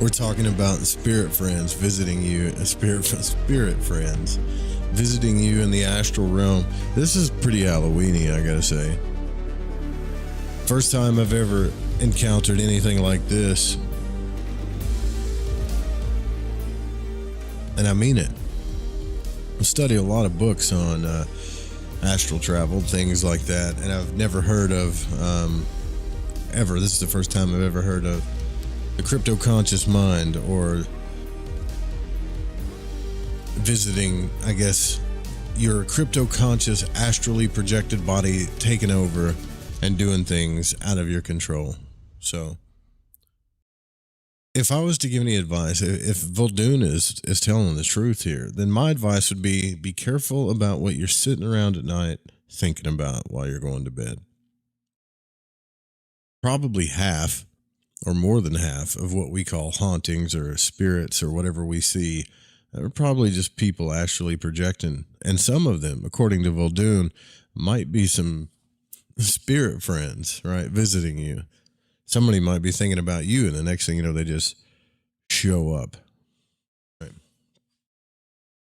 We're talking about spirit friends visiting you, spirit friends visiting you in the astral realm. This is pretty Halloweeny, I gotta say. First time I've ever encountered anything like this, and I mean it. I study a lot of books on astral travel, things like that, and I've never heard of ever. This is the first time I've ever heard of the crypto-conscious mind, or visiting, I guess, your crypto-conscious astrally projected body taking over and doing things out of your control. So if I was to give any advice, if Vuldoon is telling the truth here, then my advice would be careful about what you're sitting around at night thinking about while you're going to bed. Probably half or more than half of what we call hauntings or spirits or whatever we see They're probably just people astrally projecting. And some of them, according to Vuldoon, might be some spirit friends, right, visiting you. Somebody might be thinking about you, and the next thing you know, they just show up. Right.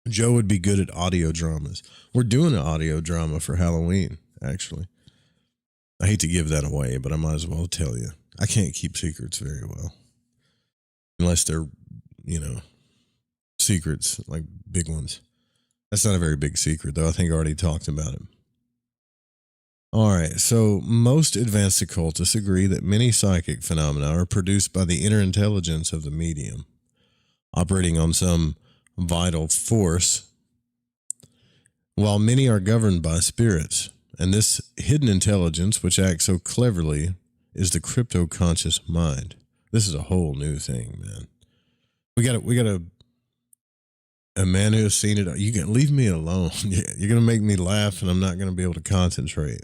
Joe would be good at audio dramas. We're doing an audio drama for Halloween, actually. I hate to give that away, but I might as well tell you. I can't keep secrets very well. Unless they're, secrets, like big ones. That's not a very big secret, though. I think I already talked about it. All right, so most advanced occultists agree that many psychic phenomena are produced by the inner intelligence of the medium, operating on some vital force, while many are governed by spirits. And this hidden intelligence, which acts so cleverly, is the crypto-conscious mind. This is a whole new thing, man. We got a man who has seen it. You can leave me alone. You're going to make me laugh, and I'm not going to be able to concentrate.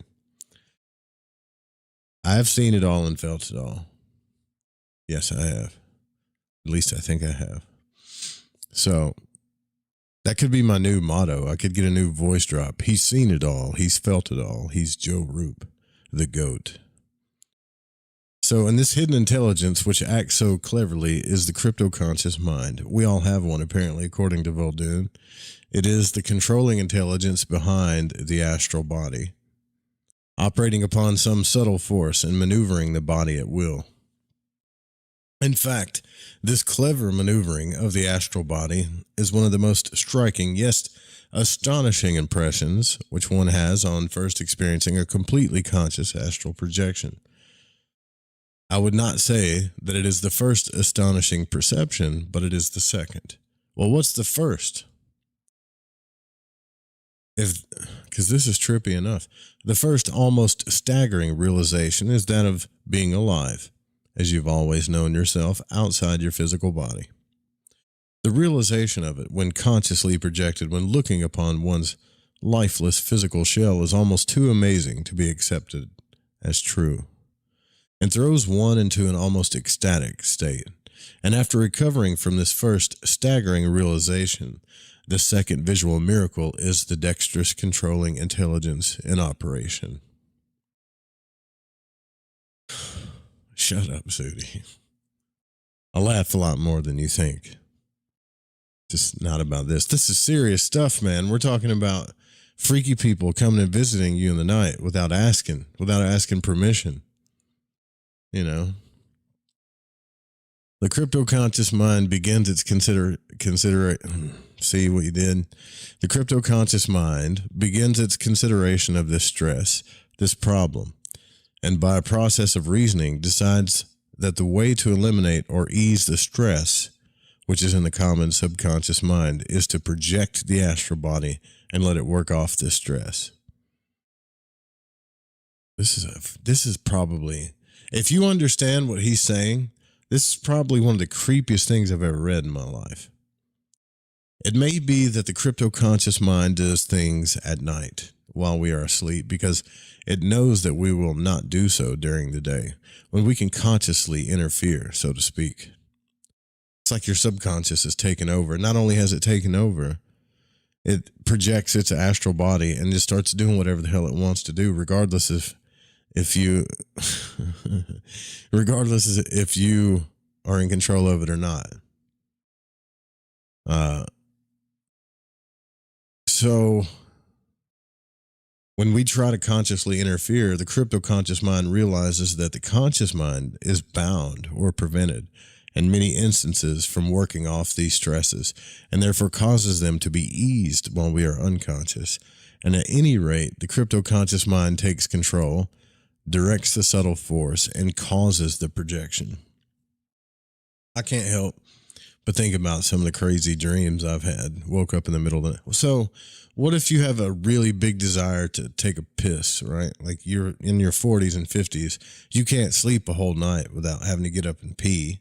I've seen it all and felt it all. Yes, I have. At least I think I have. So that could be my new motto. I could get a new voice drop. He's seen it all. He's felt it all. He's Joe Roop, the GOAT. So, and this hidden intelligence, which acts so cleverly, is the crypto-conscious mind. We all have one, apparently, according to Vuldoon. It is the controlling intelligence behind the astral body, operating upon some subtle force and maneuvering the body at will. In fact, this clever maneuvering of the astral body is one of the most striking, yes, astonishing impressions which one has on first experiencing a completely conscious astral projection. I would not say that it is the first astonishing perception, but it is the second. Well, what's the first? Because this is trippy enough. The first almost staggering realization is that of being alive, as you've always known yourself outside your physical body. The realization of it, when consciously projected, when looking upon one's lifeless physical shell, is almost too amazing to be accepted as true, and throws one into an almost ecstatic state. And after recovering from this first staggering realization, the second visual miracle is the dexterous controlling intelligence in operation. Shut up, Sudi. I laugh a lot more than you think. Just not about this. This is serious stuff, man. We're talking about freaky people coming and visiting you in the night without asking permission. The crypto-conscious mind begins its see what you did? The crypto-conscious mind begins its consideration of this stress, this problem, and by a process of reasoning decides that the way to eliminate or ease the stress, which is in the common subconscious mind, is to project the astral body and let it work off this stress. This is probably, if you understand what he's saying, this is probably one of the creepiest things I've ever read in my life. It may be that the crypto-conscious mind does things at night while we are asleep because it knows that we will not do so during the day, when we can consciously interfere, so to speak. It's like your subconscious is taken over. Not only has it taken over, it projects its astral body and just starts doing whatever the hell it wants to do, regardless if you are in control of it or not. So when we try to consciously interfere, the crypto-conscious mind realizes that the conscious mind is bound or prevented in many instances from working off these stresses, and therefore causes them to be eased while we are unconscious. And at any rate, the crypto-conscious mind takes control, directs the subtle force, and causes the projection. I can't help but think about some of the crazy dreams I've had. Woke up in the middle of the night. So what if you have a really big desire to take a piss, right? Like you're in your 40s and 50s. You can't sleep a whole night without having to get up and pee.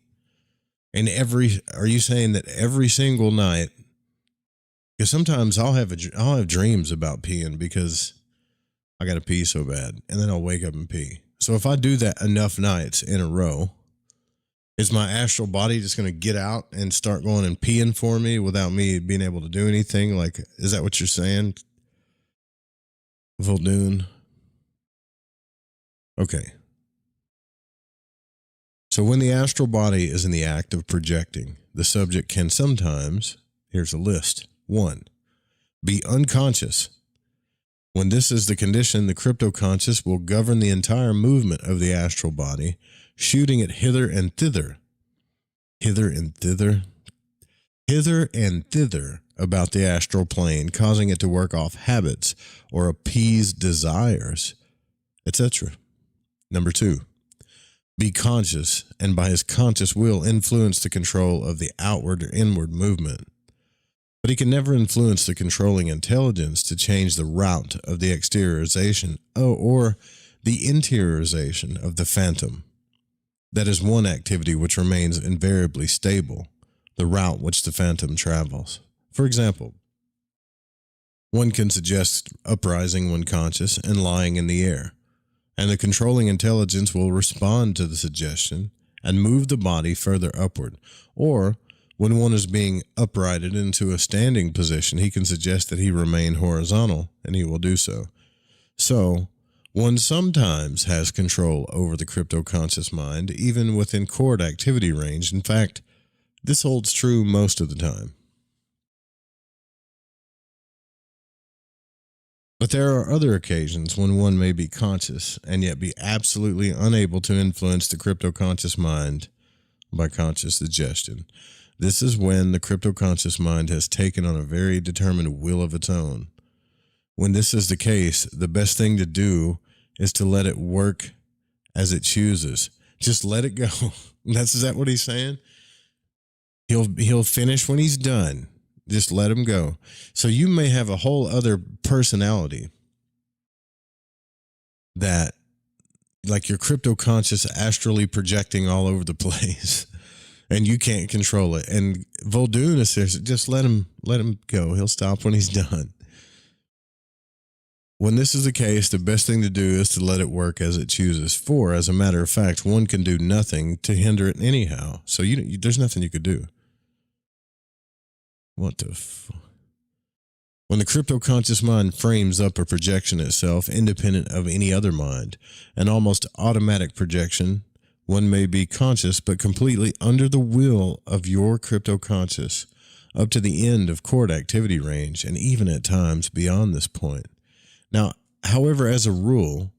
And are you saying that every single night? Because sometimes I'll have dreams about peeing because I got to pee so bad, and then I'll wake up and pee. So if I do that enough nights in a row, Is my astral body just going to get out and start going and peeing for me without me being able to do anything? Like, is that what you're saying, Vuldoon? Okay. So when the astral body is in the act of projecting, the subject can sometimes, here's a list. 1, be unconscious. When this is the condition, the cryptoconscious will govern the entire movement of the astral body, shooting it hither and thither. Hither and thither? Hither and thither about the astral plane, causing it to work off habits or appease desires, etc. Number 2, be conscious, and by his conscious will influence the control of the outward or inward movement. But he can never influence the controlling intelligence to change the route of the exteriorization or the interiorization of the phantom. That is one activity which remains invariably stable, the route which the phantom travels. For example, one can suggest uprising when conscious and lying in the air, and the controlling intelligence will respond to the suggestion and move the body further upward. Or, when one is being uprighted into a standing position, he can suggest that he remain horizontal, and he will do so. So, one sometimes has control over the cryptoconscious mind, even within chord activity range. In fact, this holds true most of the time. But there are other occasions when one may be conscious and yet be absolutely unable to influence the cryptoconscious mind by conscious suggestion. This is when the cryptoconscious mind has taken on a very determined will of its own. When this is the case, the best thing to do is to let it work as it chooses. Just let it go. Is that what he's saying? He'll finish when he's done. Just let him go. So you may have a whole other personality that, like, your cryptoconscious astrally projecting all over the place, and you can't control it. And Vuldoon says, just let him go. He'll stop when he's done. When this is the case, the best thing to do is to let it work as it chooses. For, as a matter of fact, one can do nothing to hinder it anyhow. So there's nothing you could do. What the When the cryptoconscious mind frames up a projection itself independent of any other mind, an almost automatic projection, one may be conscious but completely under the will of your cryptoconscious up to the end of chord activity range, and even at times beyond this point. Now, however, as a rule,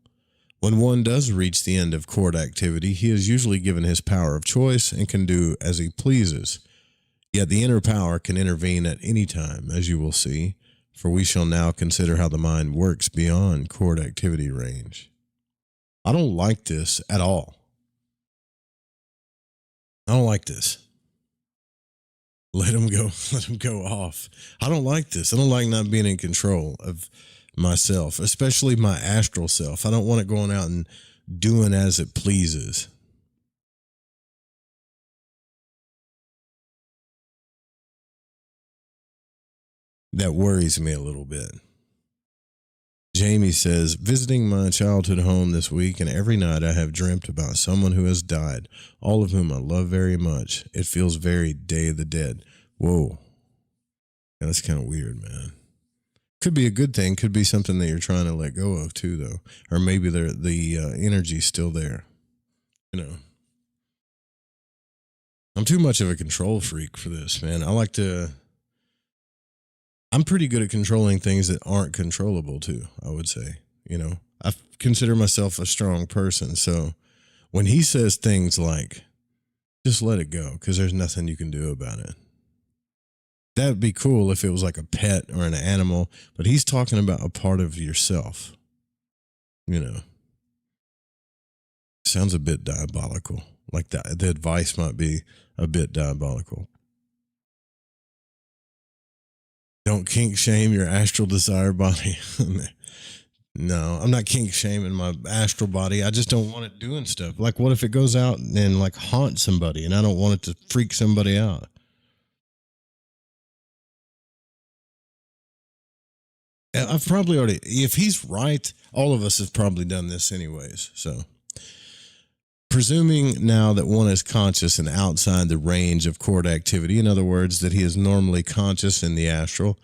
when one does reach the end of chord activity, he is usually given his power of choice and can do as he pleases. Yet the inner power can intervene at any time, as you will see, for we shall now consider how the mind works beyond chord activity range. I don't like this at all. I don't like this. Let him go off. I don't like this. I don't like not being in control of myself, especially my astral self. I don't want it going out and doing as it pleases. That worries me a little bit. Jamie says, visiting my childhood home this week, and every night I have dreamt about someone who has died, all of whom I love very much. It feels very Day of the Dead. Whoa. Yeah, that's kind of weird, man. Could be a good thing. Could be something that you're trying to let go of too, though. Or maybe the energy's still there. You know. I'm too much of a control freak for this, man. I'm pretty good at controlling things that aren't controllable too, I would say. You know, I consider myself a strong person. So when he says things like, just let it go because there's nothing you can do about it. That would be cool if it was like a pet or an animal, but he's talking about a part of yourself. You know, sounds a bit diabolical. Like the advice might be a bit diabolical. Don't kink shame your astral desire body. No, I'm not kink shaming my astral body. I just don't want it doing stuff. Like, what if it goes out and like haunts somebody and I don't want it to freak somebody out? I've probably if he's right, all of us have probably done this anyways. So Presuming now that one is conscious and outside the range of court activity, in other words, that he is normally conscious in the astral,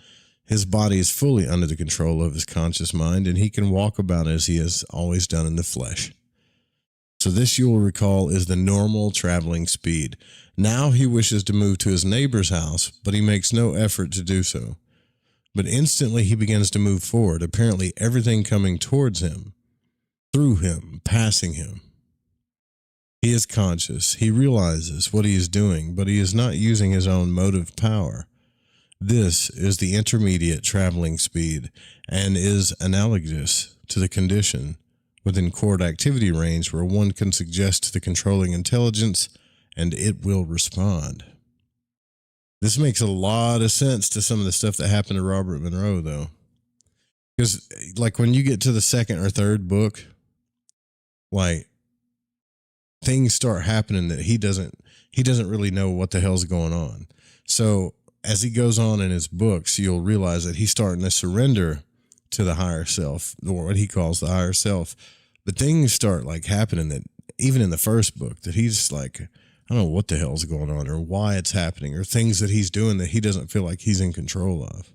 his body is fully under the control of his conscious mind, and he can walk about as he has always done in the flesh. So this, you will recall, is the normal traveling speed. Now he wishes to move to his neighbor's house, but he makes no effort to do so. But instantly he begins to move forward, apparently everything coming towards him, through him, passing him. He is conscious. He realizes what he is doing, but he is not using his own motive power. This is the intermediate traveling speed and is analogous to the condition within court activity range where one can suggest to the controlling intelligence and it will respond. This makes a lot of sense to some of the stuff that happened to Robert Monroe, though. Because, like, when you get to the second or third book, like, things start happening that he doesn't really know what the hell's going on. So as he goes on in his books, you'll realize that he's starting to surrender to the higher self, or what he calls the higher self. But things start like happening that even in the first book that he's like, I don't know what the hell's going on or why it's happening, or things that he's doing that he doesn't feel like he's in control of.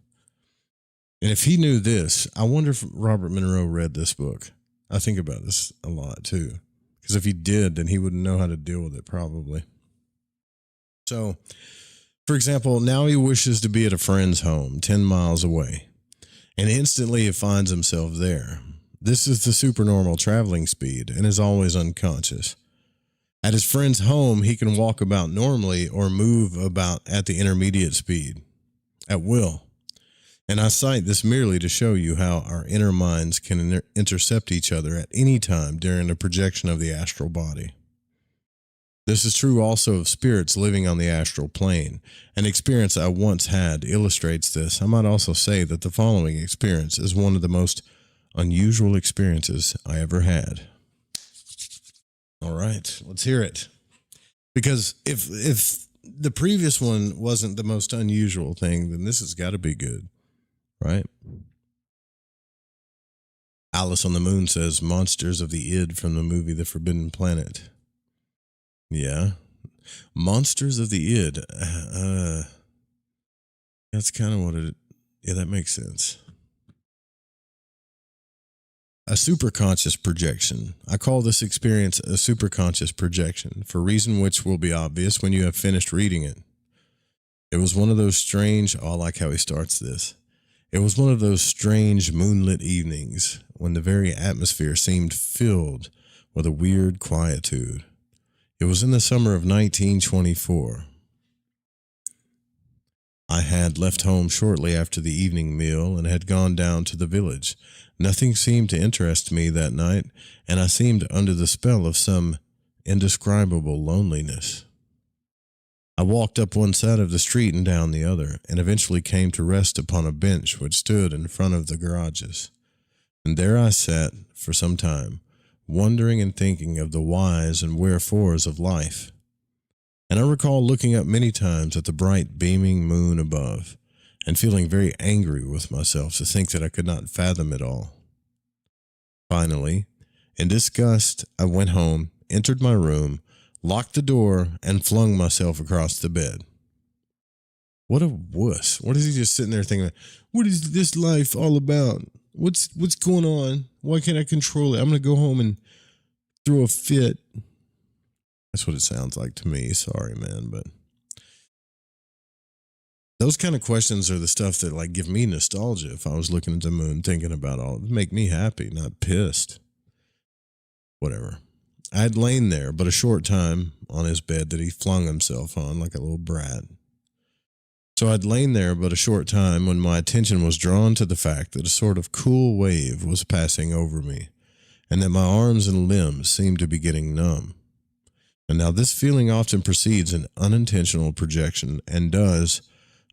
And if he knew this, I wonder if Robert Monroe read this book. I think about this a lot too. Because if he did, then he wouldn't know how to deal with it, probably. So, for example, now he wishes to be at a friend's home 10 miles away, and instantly he finds himself there. This is the supernormal traveling speed and is always unconscious. At his friend's home, he can walk about normally or move about at the intermediate speed, at will. And I cite this merely to show you how our inner minds can intercept each other at any time during the projection of the astral body. This is true also of spirits living on the astral plane. An experience I once had illustrates this. I might also say that the following experience is one of the most unusual experiences I ever had. All right, let's hear it. Because if the previous one wasn't the most unusual thing, then this has got to be good. Right? Alice on the Moon says, monsters of the id from the movie The Forbidden Planet. Yeah. Monsters of the id. That's kind of what it... Yeah, that makes sense. A superconscious projection. I call this experience a superconscious projection, for a reason which will be obvious when you have finished reading it. It was one of those strange... Oh, I like how he starts this. It was one of those strange moonlit evenings when the very atmosphere seemed filled with a weird quietude. It was in the summer of 1924. I had left home shortly after the evening meal and had gone down to the village. Nothing seemed to interest me that night, and I seemed under the spell of some indescribable loneliness. I walked up one side of the street and down the other, and eventually came to rest upon a bench which stood in front of the garages. And there I sat for some time, wondering and thinking of the whys and wherefores of life. And I recall looking up many times at the bright beaming moon above, and feeling very angry with myself to think that I could not fathom it all. Finally, in disgust, I went home, entered my room, locked the door, and flung myself across the bed. What a wuss. What is he just sitting there thinking, what is this life all about? What's going on? Why can't I control it? I'm going to go home and throw a fit. That's what it sounds like to me. Sorry, man, but those kind of questions are the stuff that like give me nostalgia. If I was looking at the moon, thinking about all, it would make me happy, not pissed. Whatever. I had lain there but a short time on his bed that he flung himself on like a little brat. So I'd lain there but a short time when my attention was drawn to the fact that a sort of cool wave was passing over me, and that my arms and limbs seemed to be getting numb. And now this feeling often precedes an unintentional projection, and does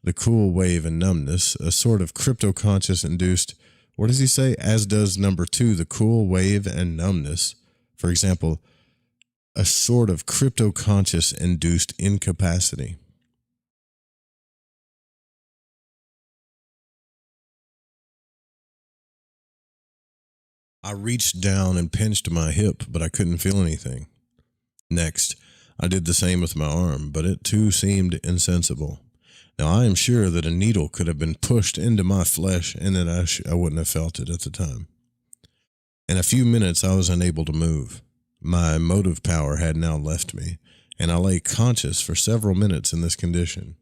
the cool wave and numbness, a sort of crypto-conscious induced, what does he say? As does number 2, the cool wave and numbness. For example, a sort of crypto-conscious induced incapacity. I reached down and pinched my hip, but I couldn't feel anything. Next, I did the same with my arm, but it too seemed insensible. Now, I am sure that a needle could have been pushed into my flesh and that I wouldn't have felt it at the time. In a few minutes, I was unable to move. My motive power had now left me, and I lay conscious for several minutes in this condition.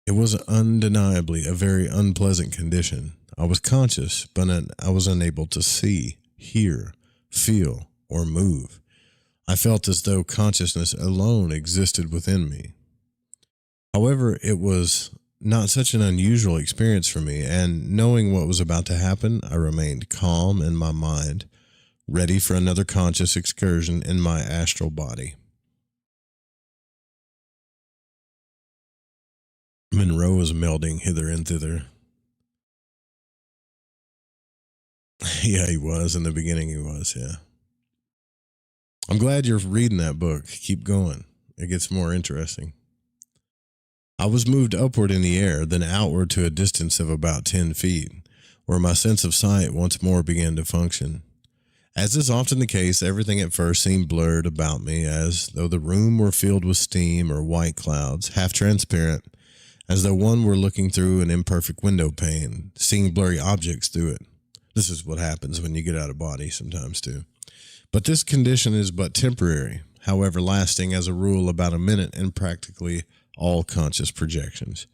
It was undeniably a very unpleasant condition. I was conscious, but I was unable to see, hear, feel, or move. I felt as though consciousness alone existed within me. However, it was not such an unusual experience for me, and knowing what was about to happen, I remained calm in my mind, ready for another conscious excursion in my astral body. Monroe was melding hither and thither. Yeah, he was. In the beginning, he was, yeah. I'm glad you're reading that book. Keep going. It gets more interesting. I was moved upward in the air, then outward to a distance of about 10 feet, where my sense of sight once more began to function. As is often the case, everything at first seemed blurred about me, as though the room were filled with steam or white clouds, half transparent, as though one were looking through an imperfect window pane, seeing blurry objects through it. This is what happens when you get out of body sometimes, too. But this condition is but temporary, however lasting as a rule about a minute in practically all conscious projections.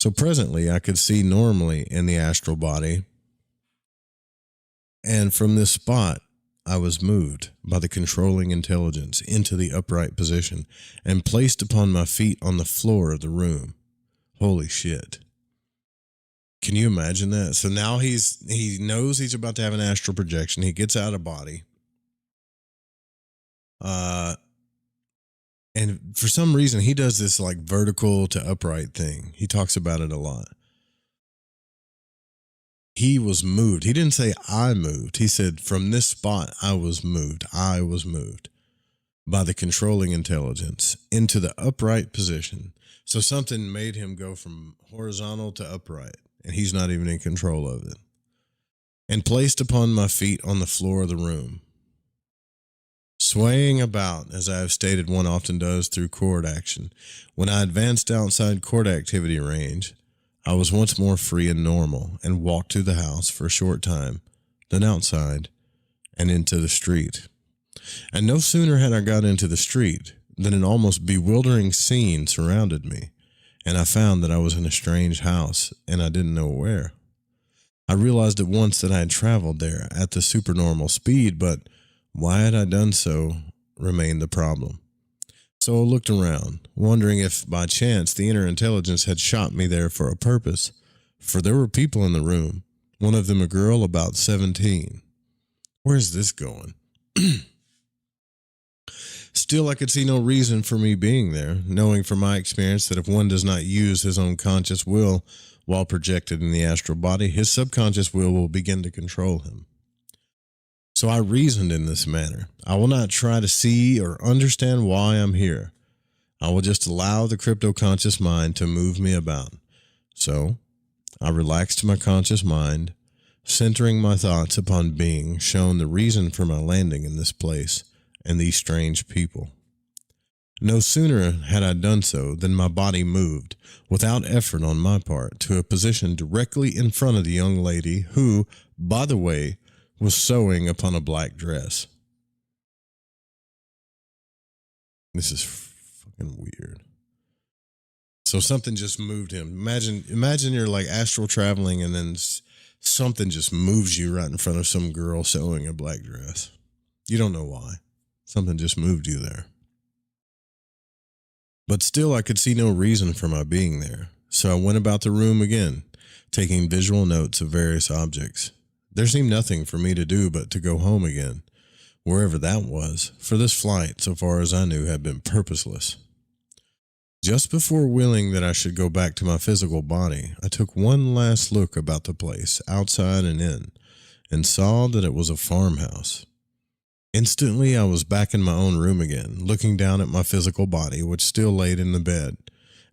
So presently I could see normally in the astral body, and from this spot I was moved by the controlling intelligence into the upright position and placed upon my feet on the floor of the room. Holy shit. Can you imagine that? So now he knows he's about to have an astral projection. He gets out of body. And for some reason, he does this like vertical to upright thing. He talks about it a lot. He was moved. He didn't say I moved. He said from this spot, I was moved. I was moved by the controlling intelligence into the upright position. So something made him go from horizontal to upright, and he's not even in control of it. And placed upon my feet on the floor of the room. Swaying about, as I have stated one often does through chord action, when I advanced outside chord activity range, I was once more free and normal, and walked through the house for a short time, then outside, and into the street. And no sooner had I got into the street than an almost bewildering scene surrounded me, and I found that I was in a strange house, and I didn't know where. I realized at once that I had traveled there at the supernormal speed, but why had I done so remained the problem. So I looked around, wondering if by chance the inner intelligence had shot me there for a purpose, for there were people in the room, one of them a girl about 17. Where's this going? Still, I could see no reason for me being there, knowing from my experience that if one does not use his own conscious will while projected in the astral body, his subconscious will begin to control him. So I reasoned in this manner. I will not try to see or understand why I'm here. I will just allow the crypto-conscious mind to move me about. So I relaxed my conscious mind, centering my thoughts upon being shown the reason for my landing in this place and these strange people. No sooner had I done so than my body moved, without effort on my part, to a position directly in front of the young lady who, by the way, was sewing upon a black dress. This is fucking weird. So something just moved him. Imagine you're like astral traveling and then something just moves you right in front of some girl sewing a black dress. You don't know why. Something just moved you there. But still, I could see no reason for my being there. So I went about the room again, taking visual notes of various objects. There seemed nothing for me to do but to go home again, wherever that was, for this flight, so far as I knew, had been purposeless. Just before willing that I should go back to my physical body, I took one last look about the place, outside and in, and saw that it was a farmhouse. Instantly, I was back in my own room again, looking down at my physical body, which still laid in the bed.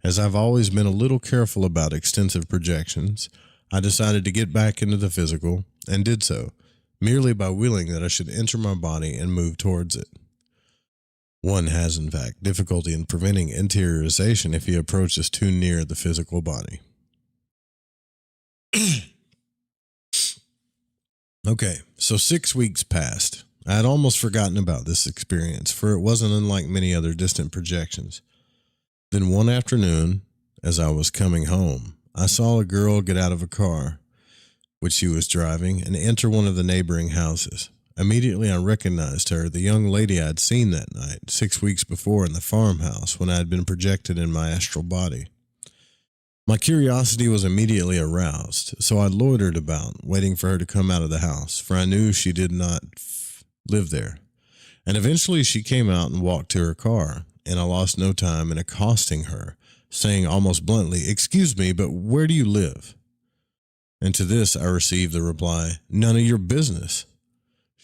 As I've always been a little careful about extensive projections, I decided to get back into the physical, and did so, merely by willing that I should enter my body and move towards it. One has, in fact, difficulty in preventing interiorization if he approaches too near the physical body. Okay, so 6 weeks passed. I had almost forgotten about this experience, for it wasn't unlike many other distant projections. Then one afternoon, as I was coming home, I saw a girl get out of a car, which she was driving, and enter one of the neighboring houses. Immediately I recognized her, the young lady I had seen that night, 6 weeks before in the farmhouse when I had been projected in my astral body. My curiosity was immediately aroused, so I loitered about, waiting for her to come out of the house, for I knew she did not live there. And eventually she came out and walked to her car, and I lost no time in accosting her, saying almost bluntly, "Excuse me, but where do you live?" And to this I received the reply, "None of your business."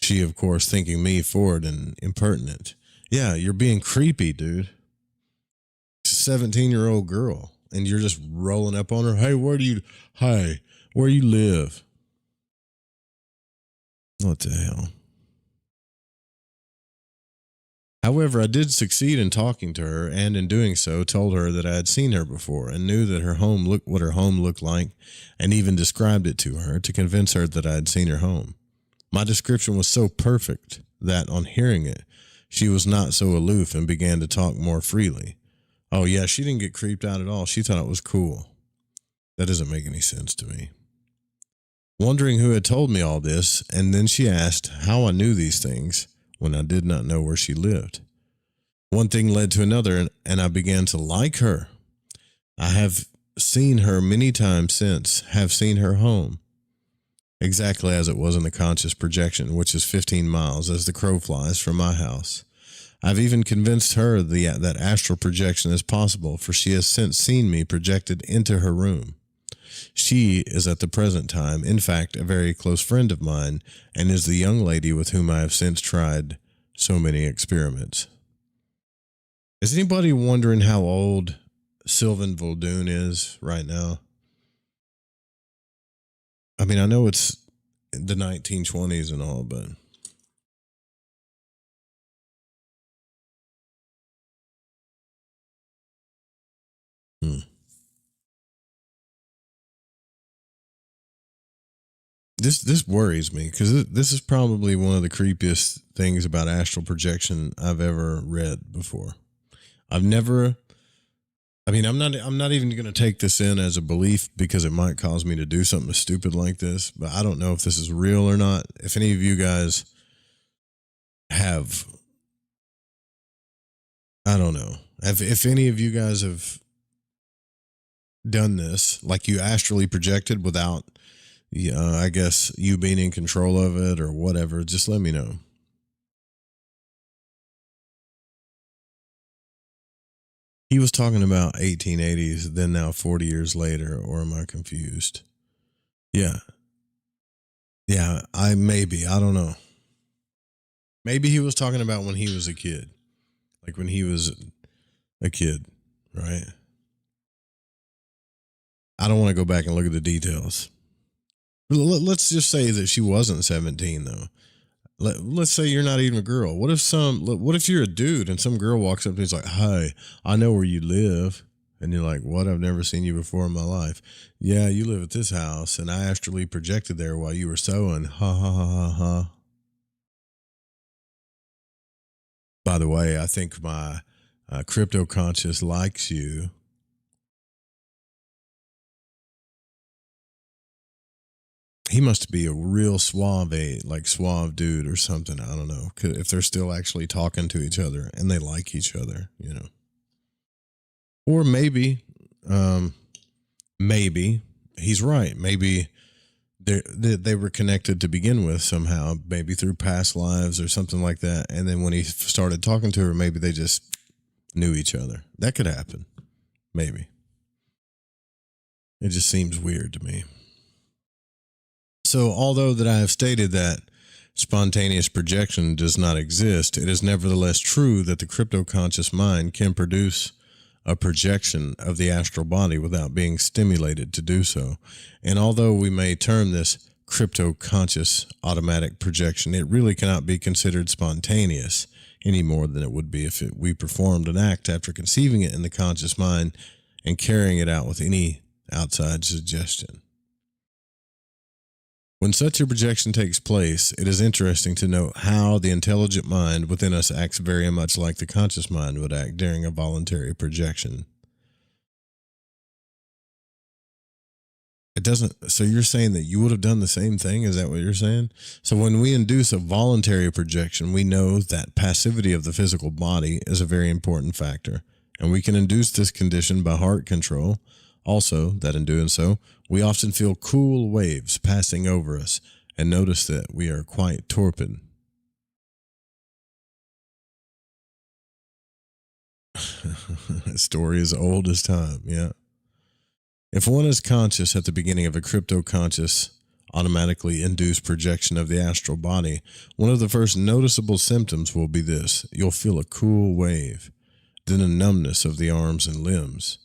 She, of course, thinking me forward and impertinent. "Yeah, you're being creepy, dude. She's a 17-year-old girl, and you're just rolling up on her. Hey, where you live?" What the hell? However, I did succeed in talking to her, and in doing so, told her that I had seen her before and knew that what her home looked like, and even described it to her to convince her that I had seen her home. My description was so perfect that, on hearing it, she was not so aloof and began to talk more freely. Oh yeah, she didn't get creeped out at all. She thought it was cool. That doesn't make any sense to me. Wondering who had told me all this, and then she asked how I knew these things when I did not know where she lived. One thing led to another, and I began to like her. I have seen her many times since, have seen her home, exactly as it was in the conscious projection, which is 15 miles as the crow flies from my house. I've even convinced her that astral projection is possible, for she has since seen me projected into her room. She is at the present time, in fact, a very close friend of mine, and is the young lady with whom I have since tried so many experiments. Is anybody wondering how old Sylvan Vuldoon is right now? I mean, I know it's the 1920s and all, but This worries me, because this is probably one of the creepiest things about astral projection I've ever read before. I'm not even going to take this in as a belief, because it might cause me to do something stupid like this, but I don't know if this is real or not. If any of you guys have, I don't know, if any of you guys have done this, like you astrally projected without, I guess, you being in control of it or whatever, just let me know. He was talking about 1880s, then now 40 years later, or am I confused? Yeah. Yeah, I don't know. Maybe he was talking about when he was a kid. Like when he was a kid, right? I don't want to go back and look at the details. Let's just say that she wasn't 17, though. Let's say you're not even a girl. What if you're a dude and some girl walks up to you and is like, "Hi, I know where you live." And you're like, "What? I've never seen you before in my life." "Yeah, you live at this house, and I astrally projected there while you were sewing." Ha ha ha ha ha. By the way, I think my crypto conscious likes you. He must be a real suave dude or something. I don't know. If they're still actually talking to each other and they like each other, you know. Or maybe he's right. Maybe they were connected to begin with somehow, maybe through past lives or something like that. And then when he started talking to her, maybe they just knew each other. That could happen. Maybe. It just seems weird to me. So, although that I have stated that spontaneous projection does not exist, it is nevertheless true that the crypto-conscious mind can produce a projection of the astral body without being stimulated to do so. And although we may term this crypto-conscious automatic projection, it really cannot be considered spontaneous, any more than it would be if we performed an act after conceiving it in the conscious mind and carrying it out with any outside suggestion. When such a projection takes place, it is interesting to note how the intelligent mind within us acts very much like the conscious mind would act during a voluntary projection. It doesn't, so you're saying that you would have done the same thing? Is that what you're saying? So when we induce a voluntary projection, we know that passivity of the physical body is a very important factor, and we can induce this condition by heart control. Also, that in doing so, we often feel cool waves passing over us and notice that we are quite torpid. That story is old as time, yeah. If one is conscious at the beginning of a crypto-conscious, automatically induced projection of the astral body, one of the first noticeable symptoms will be this. You'll feel a cool wave, then a numbness of the arms and limbs,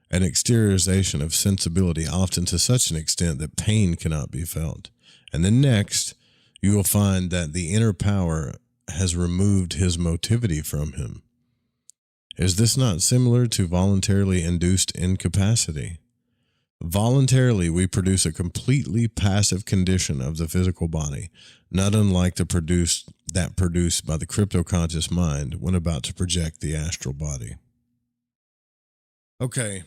an exteriorization of sensibility often to such an extent that pain cannot be felt. And then next, you will find that the inner power has removed his motivity from him. Is this not similar to voluntarily induced incapacity? Voluntarily, we produce a completely passive condition of the physical body, not unlike that produced by the crypto-conscious mind when about to project the astral body. Okay.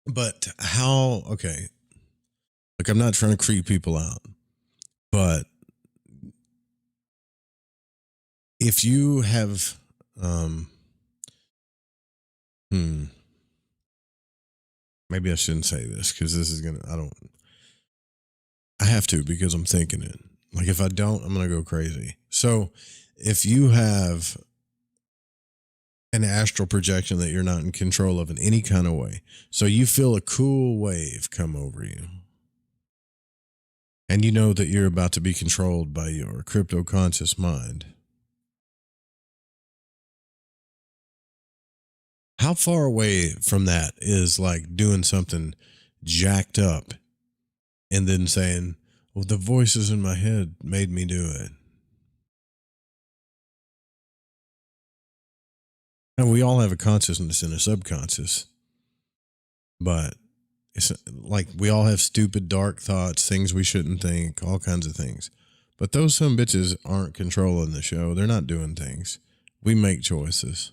But how, okay. Look, I'm not trying to creep people out, but if you have, maybe I shouldn't say this because this is I have to because I'm thinking it. Like if I don't, I'm going to go crazy. So if you have an astral projection that you're not in control of in any kind of way, so you feel a cool wave come over you, and you know that you're about to be controlled by your crypto-conscious mind, how far away from that is like doing something jacked up and then saying, well, the voices in my head made me do it? And we all have a consciousness and a subconscious, but it's like we all have stupid, dark thoughts, things we shouldn't think, all kinds of things. But those some bitches aren't controlling the show. They're not doing things. We make choices.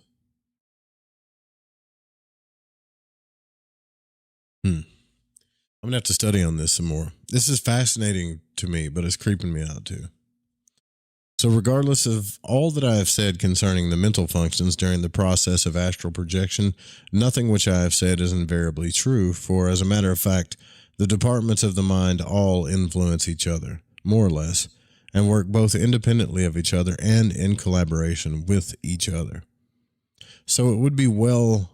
I'm going to have to study on this some more. This is fascinating to me, but it's creeping me out too. So regardless of all that I have said concerning the mental functions during the process of astral projection, nothing which I have said is invariably true, for as a matter of fact, the departments of the mind all influence each other, more or less, and work both independently of each other and in collaboration with each other. So it would be well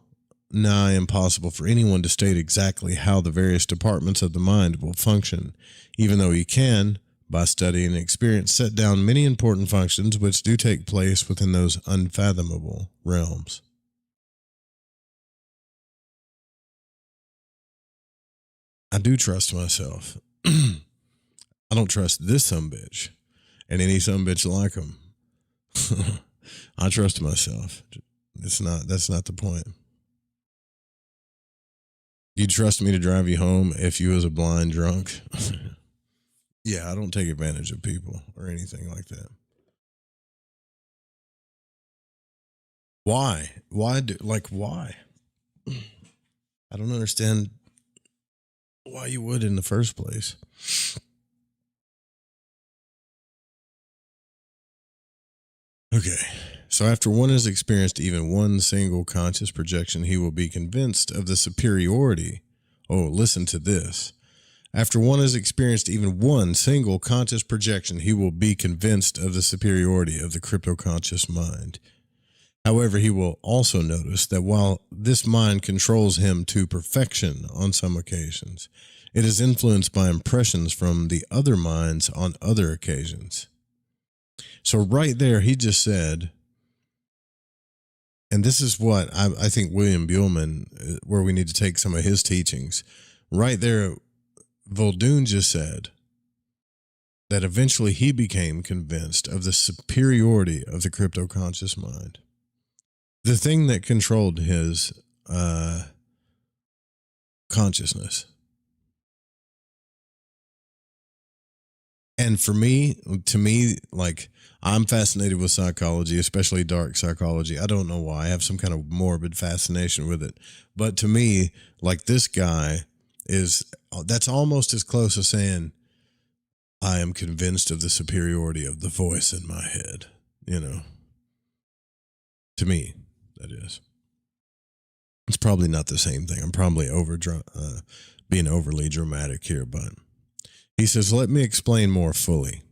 nigh impossible for anyone to state exactly how the various departments of the mind will function, even though he can, by study and experience, set down many important functions which do take place within those unfathomable realms. I do trust myself. I don't trust this sumbitch and any sumbitch like him. I trust myself. That's not the point. You trust me to drive you home if you was a blind drunk? Yeah, I don't take advantage of people or anything like that. Why? Why? I don't understand why you would in the first place. Okay, so after one has experienced even one single conscious projection, he will be convinced of the superiority. Oh, listen to this. After one has experienced even one single conscious projection, he will be convinced of the superiority of the crypto-conscious mind. However, he will also notice that while this mind controls him to perfection on some occasions, it is influenced by impressions from the other minds on other occasions. So right there, he just said, and this is what I think William Buellman, where we need to take some of his teachings. Right there, Vuldoon just said that eventually he became convinced of the superiority of the crypto-conscious mind. The thing that controlled his consciousness. And for me, to me, like, I'm fascinated with psychology, especially dark psychology. I don't know why. I have some kind of morbid fascination with it. But to me, like, this guy that's almost as close as saying, I am convinced of the superiority of the voice in my head, you know. To me, that is. It's probably not the same thing. I'm probably being overly dramatic here, but he says, let me explain more fully.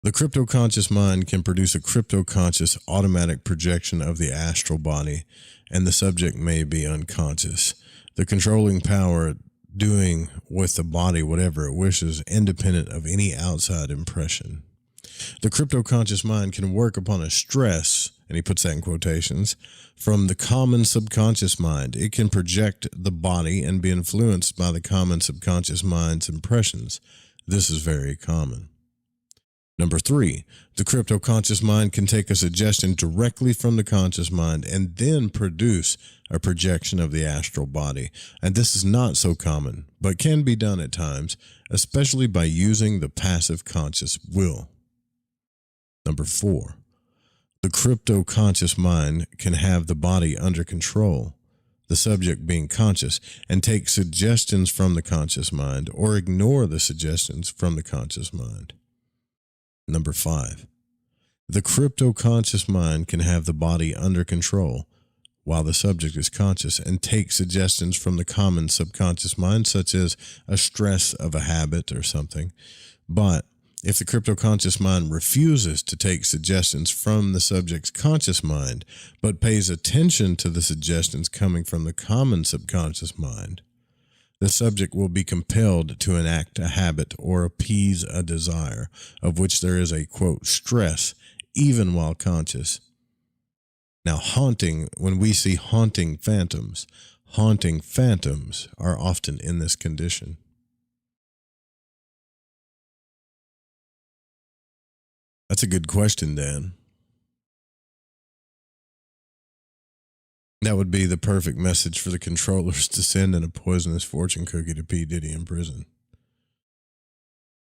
The crypto-conscious mind can produce a crypto-conscious automatic projection of the astral body, and the subject may be unconscious. The controlling power doing with the body whatever it wishes, independent of any outside impression. The crypto-conscious mind can work upon a stress, and he puts that in quotations, from the common subconscious mind. It can project the body and be influenced by the common subconscious mind's impressions. This is very common. Number 3, the crypto-conscious mind can take a suggestion directly from the conscious mind and then produce a projection of the astral body. And this is not so common, but can be done at times, especially by using the passive conscious will. Number 4, the crypto-conscious mind can have the body under control, the subject being conscious, and take suggestions from the conscious mind or ignore the suggestions from the conscious mind. Number 5, the crypto-conscious mind can have the body under control while the subject is conscious and take suggestions from the common subconscious mind, such as a stress of a habit or something. But if the crypto-conscious mind refuses to take suggestions from the subject's conscious mind, but pays attention to the suggestions coming from the common subconscious mind, the subject will be compelled to enact a habit or appease a desire, of which there is a, quote, stress, even while conscious. Now, when we see haunting phantoms are often in this condition. That's a good question, Dan. That would be the perfect message for the controllers to send in a poisonous fortune cookie to P. Diddy in prison.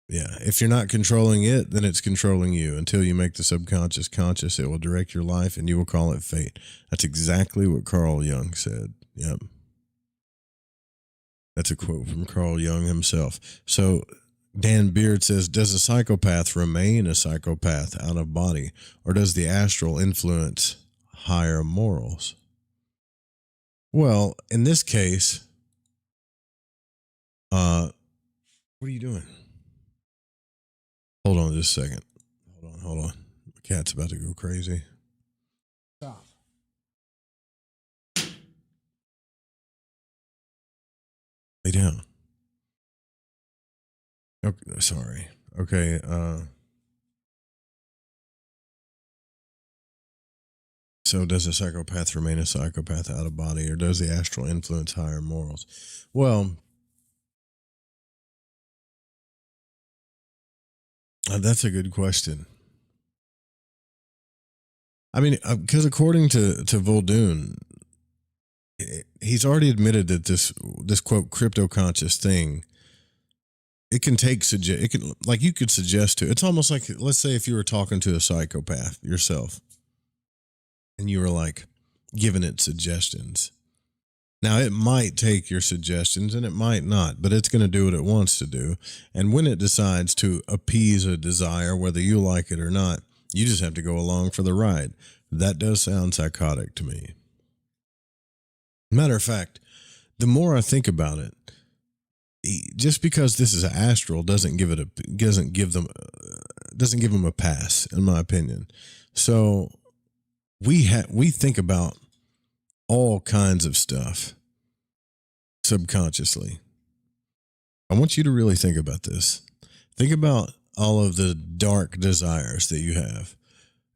Yeah, if you're not controlling it, then it's controlling you. Until you make the subconscious conscious, it will direct your life and you will call it fate. That's exactly what Carl Jung said. Yep. That's a quote from Carl Jung himself. So Dan Beard says, does a psychopath remain a psychopath out of body, or does the astral influence higher morals? Well, in this case, what are you doing? Hold on just a second. Hold on. The cat's about to go crazy. Stop. Lay down. Okay, sorry. Okay, so does a psychopath remain a psychopath out of body, or does the astral influence higher morals? Well, that's a good question. I mean, because according to Vuldoon, he's already admitted that this quote crypto conscious thing, it can take you could suggest to. It's almost like, let's say if you were talking to a psychopath yourself, and you were like giving it suggestions. Now, it might take your suggestions and it might not, but it's going to do what it wants to do. And when it decides to appease a desire, whether you like it or not, you just have to go along for the ride. That does sound psychotic to me. Matter of fact, the more I think about it, just because this is astral doesn't give them a pass, in my opinion. So we think about all kinds of stuff subconsciously. I want you to really think about this. Think about all of the dark desires that you have,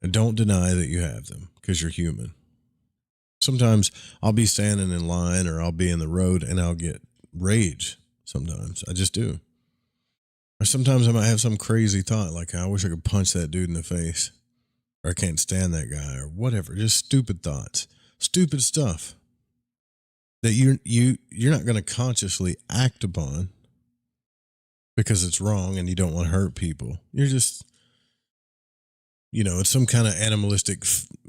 and don't deny that you have them, because you're human. Sometimes I'll be standing in line or I'll be in the road and I'll get rage. Sometimes I just do. Or sometimes I might have some crazy thought, like I wish I could punch that dude in the face, or I can't stand that guy, or whatever. Just stupid thoughts, stupid stuff that you're not going to consciously act upon because it's wrong and you don't want to hurt people. You're just, it's some kind of animalistic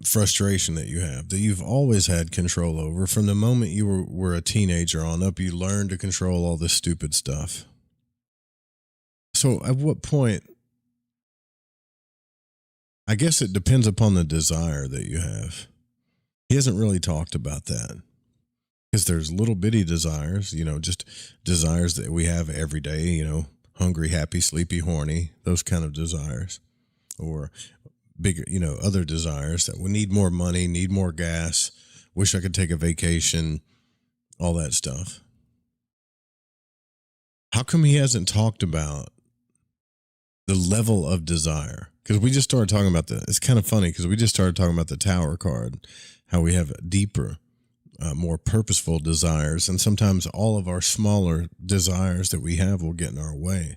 frustration that you have that you've always had control over. From the moment you were a teenager on up, you learned to control all this stupid stuff. So at what point, I guess it depends upon the desire that you have. He hasn't really talked about that because there's little bitty desires, just desires that we have every day, hungry, happy, sleepy, horny, those kind of desires, or bigger, other desires that we need more money, need more gas, wish I could take a vacation, all that stuff. How come he hasn't talked about the level of desire? Because we just started talking about it's kind of funny because we just started talking about the Tower card, how we have deeper, more purposeful desires. And sometimes all of our smaller desires that we have will get in our way.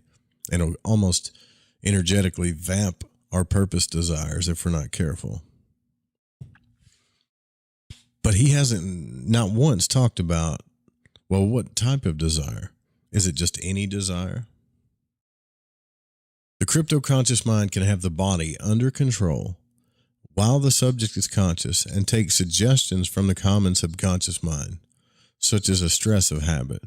And it'll almost energetically vamp our purpose desires if we're not careful. But he hasn't not once talked about, well, what type of desire? Is it just any desire? The crypto-conscious mind can have the body under control while the subject is conscious and take suggestions from the common subconscious mind, such as a stress of habit.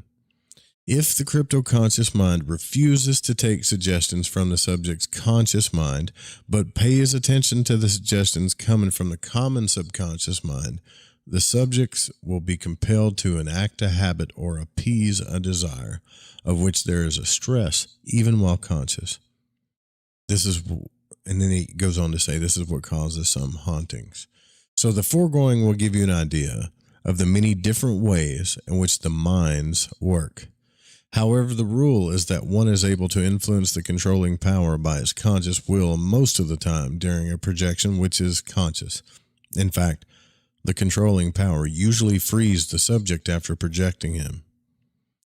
If the crypto-conscious mind refuses to take suggestions from the subject's conscious mind, but pays attention to the suggestions coming from the common subconscious mind, the subjects will be compelled to enact a habit or appease a desire of which there is a stress even while conscious. And then he goes on to say, this is what causes some hauntings. So the foregoing will give you an idea of the many different ways in which the minds work. However, the rule is that one is able to influence the controlling power by its conscious will most of the time during a projection which is conscious. In fact, the controlling power usually frees the subject after projecting him.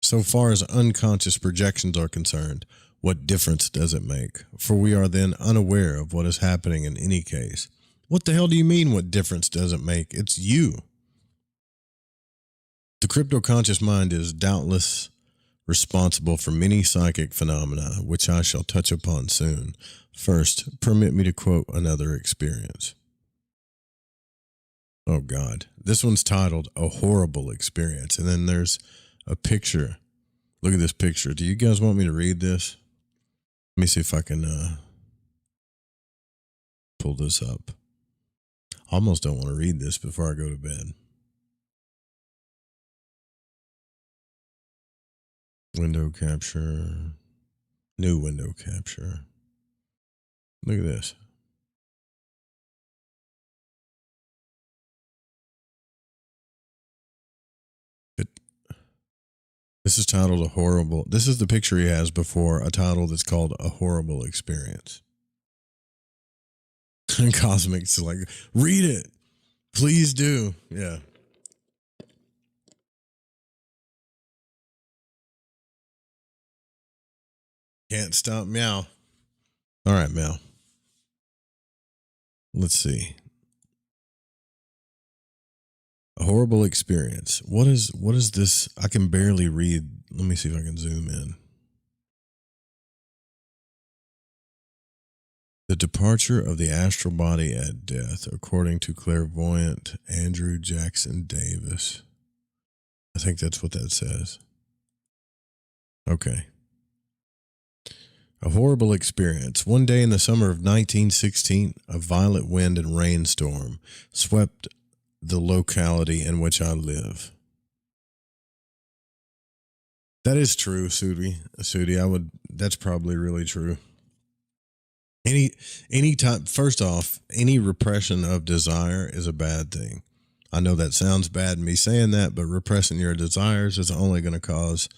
So far as unconscious projections are concerned, what difference does it make? For we are then unaware of what is happening in any case. What the hell do you mean, what difference does it make? It's you. The crypto-conscious mind is doubtless responsible for many psychic phenomena, which I shall touch upon soon. First, permit me to quote another experience. Oh, God. This one's titled A Horrible Experience. And then there's a picture. Look at this picture. Do you guys want me to read this? Let me see if I can pull this up. I almost don't want to read this before I go to bed. Window capture. New window capture. Look at this. This is titled A Horrible. This is the picture he has before a title that's called A Horrible Experience. And Cosmic's like, read it. Please do. Yeah. Can't stop meow. All right, meow. Let's see. A horrible experience. What is this? I can barely read. Let me see if I can zoom in. The departure of the astral body at death, according to clairvoyant Andrew Jackson Davis. I think that's what that says. Okay. A horrible experience. One day in the summer of 1916, a violent wind and rainstorm swept the locality in which I live. That is true, Sudi. That's probably really true. Any time, first off, any repression of desire is a bad thing. I know that sounds bad me saying that, but repressing your desires is only going to cause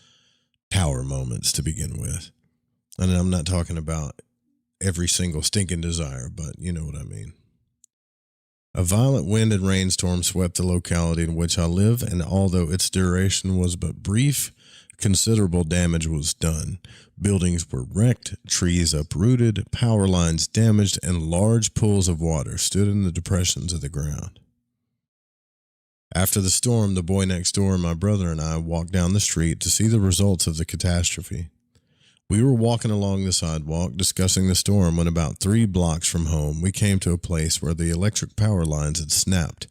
tower moments to begin with. And I'm not talking about every single stinking desire, but you know what I mean. A violent wind and rainstorm swept the locality in which I live, and although its duration was but brief, Considerable damage was done. Buildings were wrecked, trees uprooted, power lines damaged, and large pools of water stood in the depressions of the ground. After the storm, the boy next door and my brother and I walked down the street to see the results of the catastrophe. We were walking along the sidewalk discussing the storm when about 3 blocks from home we came to a place where the electric power lines had snapped,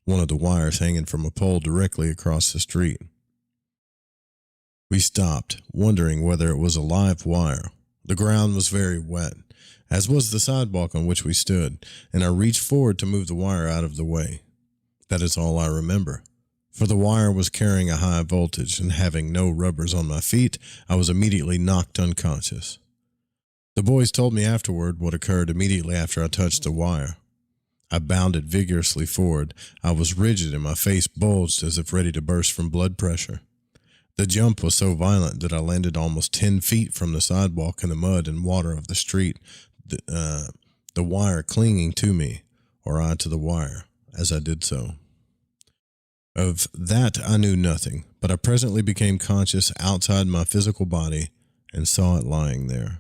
one of the wires hanging from a pole directly across the street. We stopped, wondering whether it was a live wire. The ground was very wet, as was the sidewalk on which we stood, and I reached forward to move the wire out of the way. That is all I remember, for the wire was carrying a high voltage, and having no rubbers on my feet, I was immediately knocked unconscious. The boys told me afterward what occurred immediately after I touched the wire. I bounded vigorously forward. I was rigid and my face bulged as if ready to burst from blood pressure. The jump was so violent that I landed almost 10 feet from the sidewalk in the mud and water of the street, the wire clinging to me, or I to the wire, as I did so. Of that I knew nothing, but I presently became conscious outside my physical body and saw it lying there.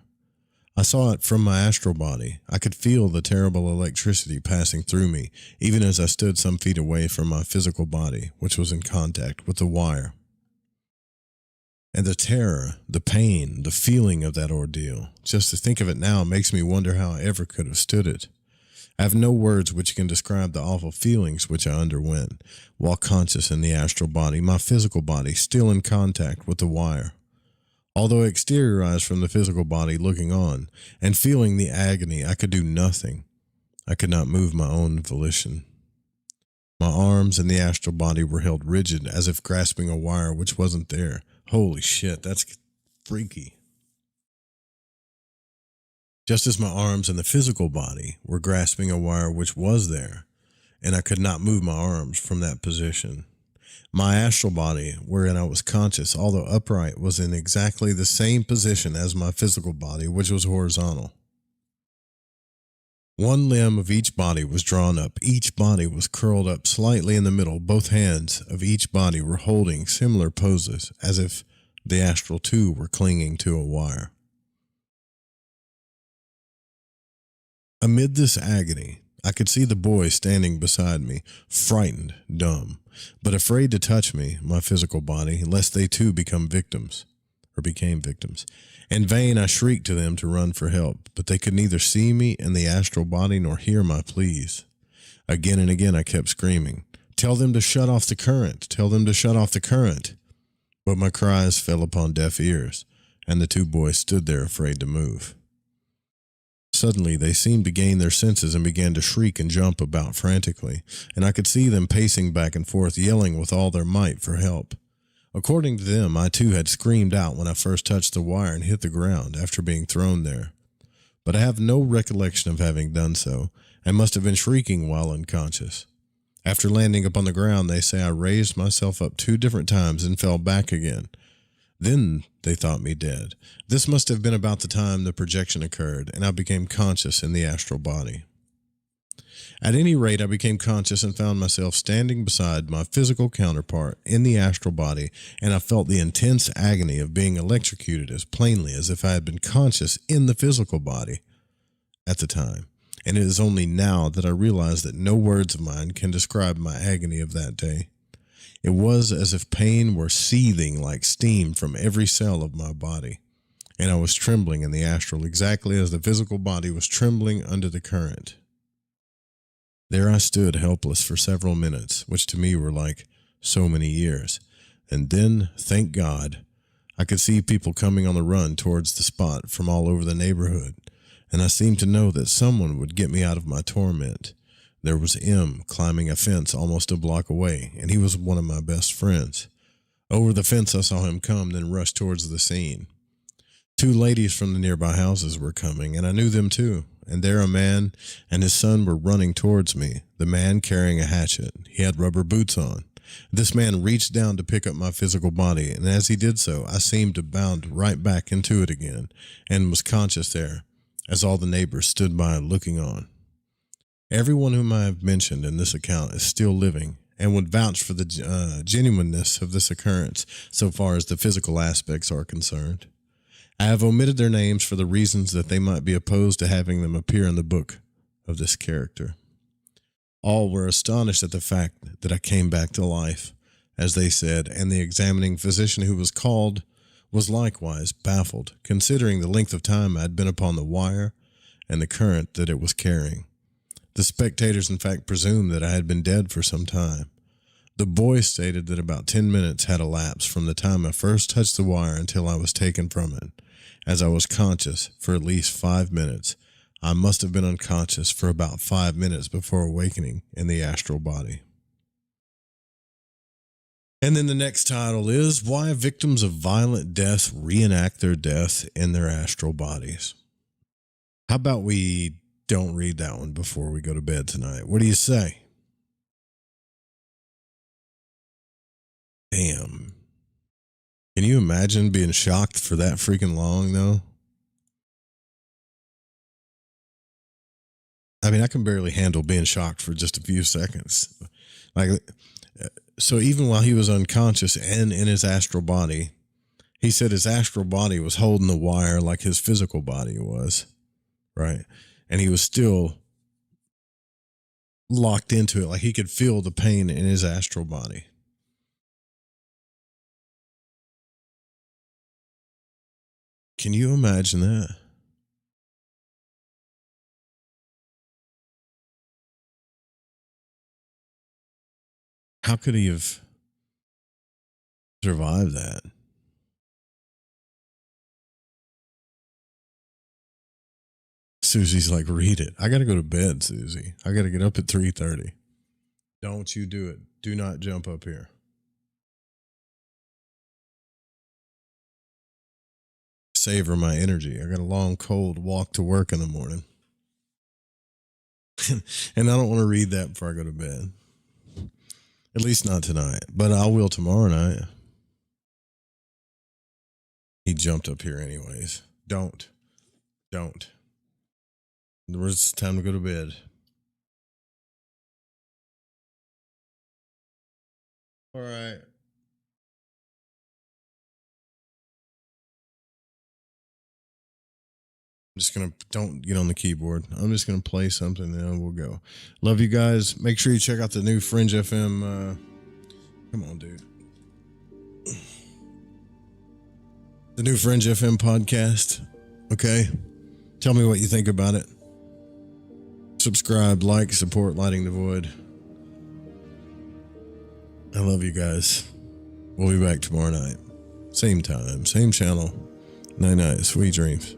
I saw it from my astral body. I could feel the terrible electricity passing through me, even as I stood some feet away from my physical body, which was in contact with the wire. And the terror, the pain, the feeling of that ordeal, just to think of it now makes me wonder how I ever could have stood it. I have no words which can describe the awful feelings which I underwent, while conscious in the astral body, my physical body still in contact with the wire. Although exteriorized from the physical body looking on, and feeling the agony, I could do nothing. I could not move my own volition. My arms and the astral body were held rigid, as if grasping a wire which wasn't there. Holy shit, that's freaky. Just as my arms and the physical body were grasping a wire which was there, and I could not move my arms from that position. My astral body, wherein I was conscious, although upright, was in exactly the same position as my physical body, which was horizontal. One limb of each body was drawn up. Each body was curled up slightly in the middle. Both hands of each body were holding similar poses, as if the astral too were clinging to a wire. Amid this agony, I could see the boy standing beside me, frightened, dumb, but afraid to touch me, my physical body, lest they too became victims. In vain I shrieked to them to run for help, but they could neither see me in the astral body nor hear my pleas. Again and again I kept screaming, "Tell them to shut off the current! Tell them to shut off the current!" But my cries fell upon deaf ears, and the 2 boys stood there afraid to move. Suddenly they seemed to gain their senses and began to shriek and jump about frantically, and I could see them pacing back and forth, yelling with all their might for help. According to them, I too had screamed out when I first touched the wire and hit the ground after being thrown there. But I have no recollection of having done so, and must have been shrieking while unconscious. After landing upon the ground, they say I raised myself up 2 different times and fell back again. Then they thought me dead. This must have been about the time the projection occurred, and I became conscious in the astral body. At any rate, I became conscious and found myself standing beside my physical counterpart in the astral body, and I felt the intense agony of being electrocuted as plainly as if I had been conscious in the physical body at the time. And it is only now that I realize that no words of mine can describe my agony of that day. It was as if pain were seething like steam from every cell of my body, and I was trembling in the astral exactly as the physical body was trembling under the current. There I stood helpless for several minutes, which to me were like so many years, and then, thank God, I could see people coming on the run towards the spot from all over the neighborhood, and I seemed to know that someone would get me out of my torment. There was M climbing a fence almost a block away, and he was one of my best friends. Over the fence I saw him come, then rush towards the scene. 2 ladies from the nearby houses were coming, and I knew them too, and there a man and his son were running towards me, the man carrying a hatchet. He had rubber boots on. This man reached down to pick up my physical body, and as he did so, I seemed to bound right back into it again, and was conscious there, as all the neighbors stood by looking on. Everyone whom I have mentioned in this account is still living and would vouch for the genuineness of this occurrence so far as the physical aspects are concerned. I have omitted their names for the reasons that they might be opposed to having them appear in the book of this character. All were astonished at the fact that I came back to life, as they said, and the examining physician who was called was likewise baffled, considering the length of time I had been upon the wire and the current that it was carrying. The spectators, in fact, presumed that I had been dead for some time. The boy stated that about 10 minutes had elapsed from the time I first touched the wire until I was taken from it. As I was conscious for at least 5 minutes, I must have been unconscious for about 5 minutes before awakening in the astral body. And then the next title is Why Victims of Violent Death Reenact Their Death in Their Astral Bodies. How about we don't read that one before we go to bed tonight? What do you say? Damn. Can you imagine being shocked for that freaking long, though? I mean, I can barely handle being shocked for just a few seconds. So even while he was unconscious and in his astral body, he said his astral body was holding the wire like his physical body was, right? And he was still locked into it, like he could feel the pain in his astral body. Can you imagine that? How could he have survived that? Susie's like, read it. I got to go to bed, Susie. I got to get up at 3:30. Don't you do it. Do not jump up here. Savor my energy. I got a long, cold walk to work in the morning. And I don't want to read that before I go to bed. At least not tonight, but I will tomorrow night. He jumped up here anyways. Don't. It's time to go to bed. All right. I'm just going to, don't get on the keyboard. I'm just going to play something and then we'll go. Love you guys. Make sure you check out the new Fringe FM. Come on, dude. The new Fringe FM podcast. Okay. Tell me what you think about it. Subscribe, like, support Lighting the Void. I love you guys. We'll be back tomorrow night. Same time, same channel. Night night. Sweet dreams.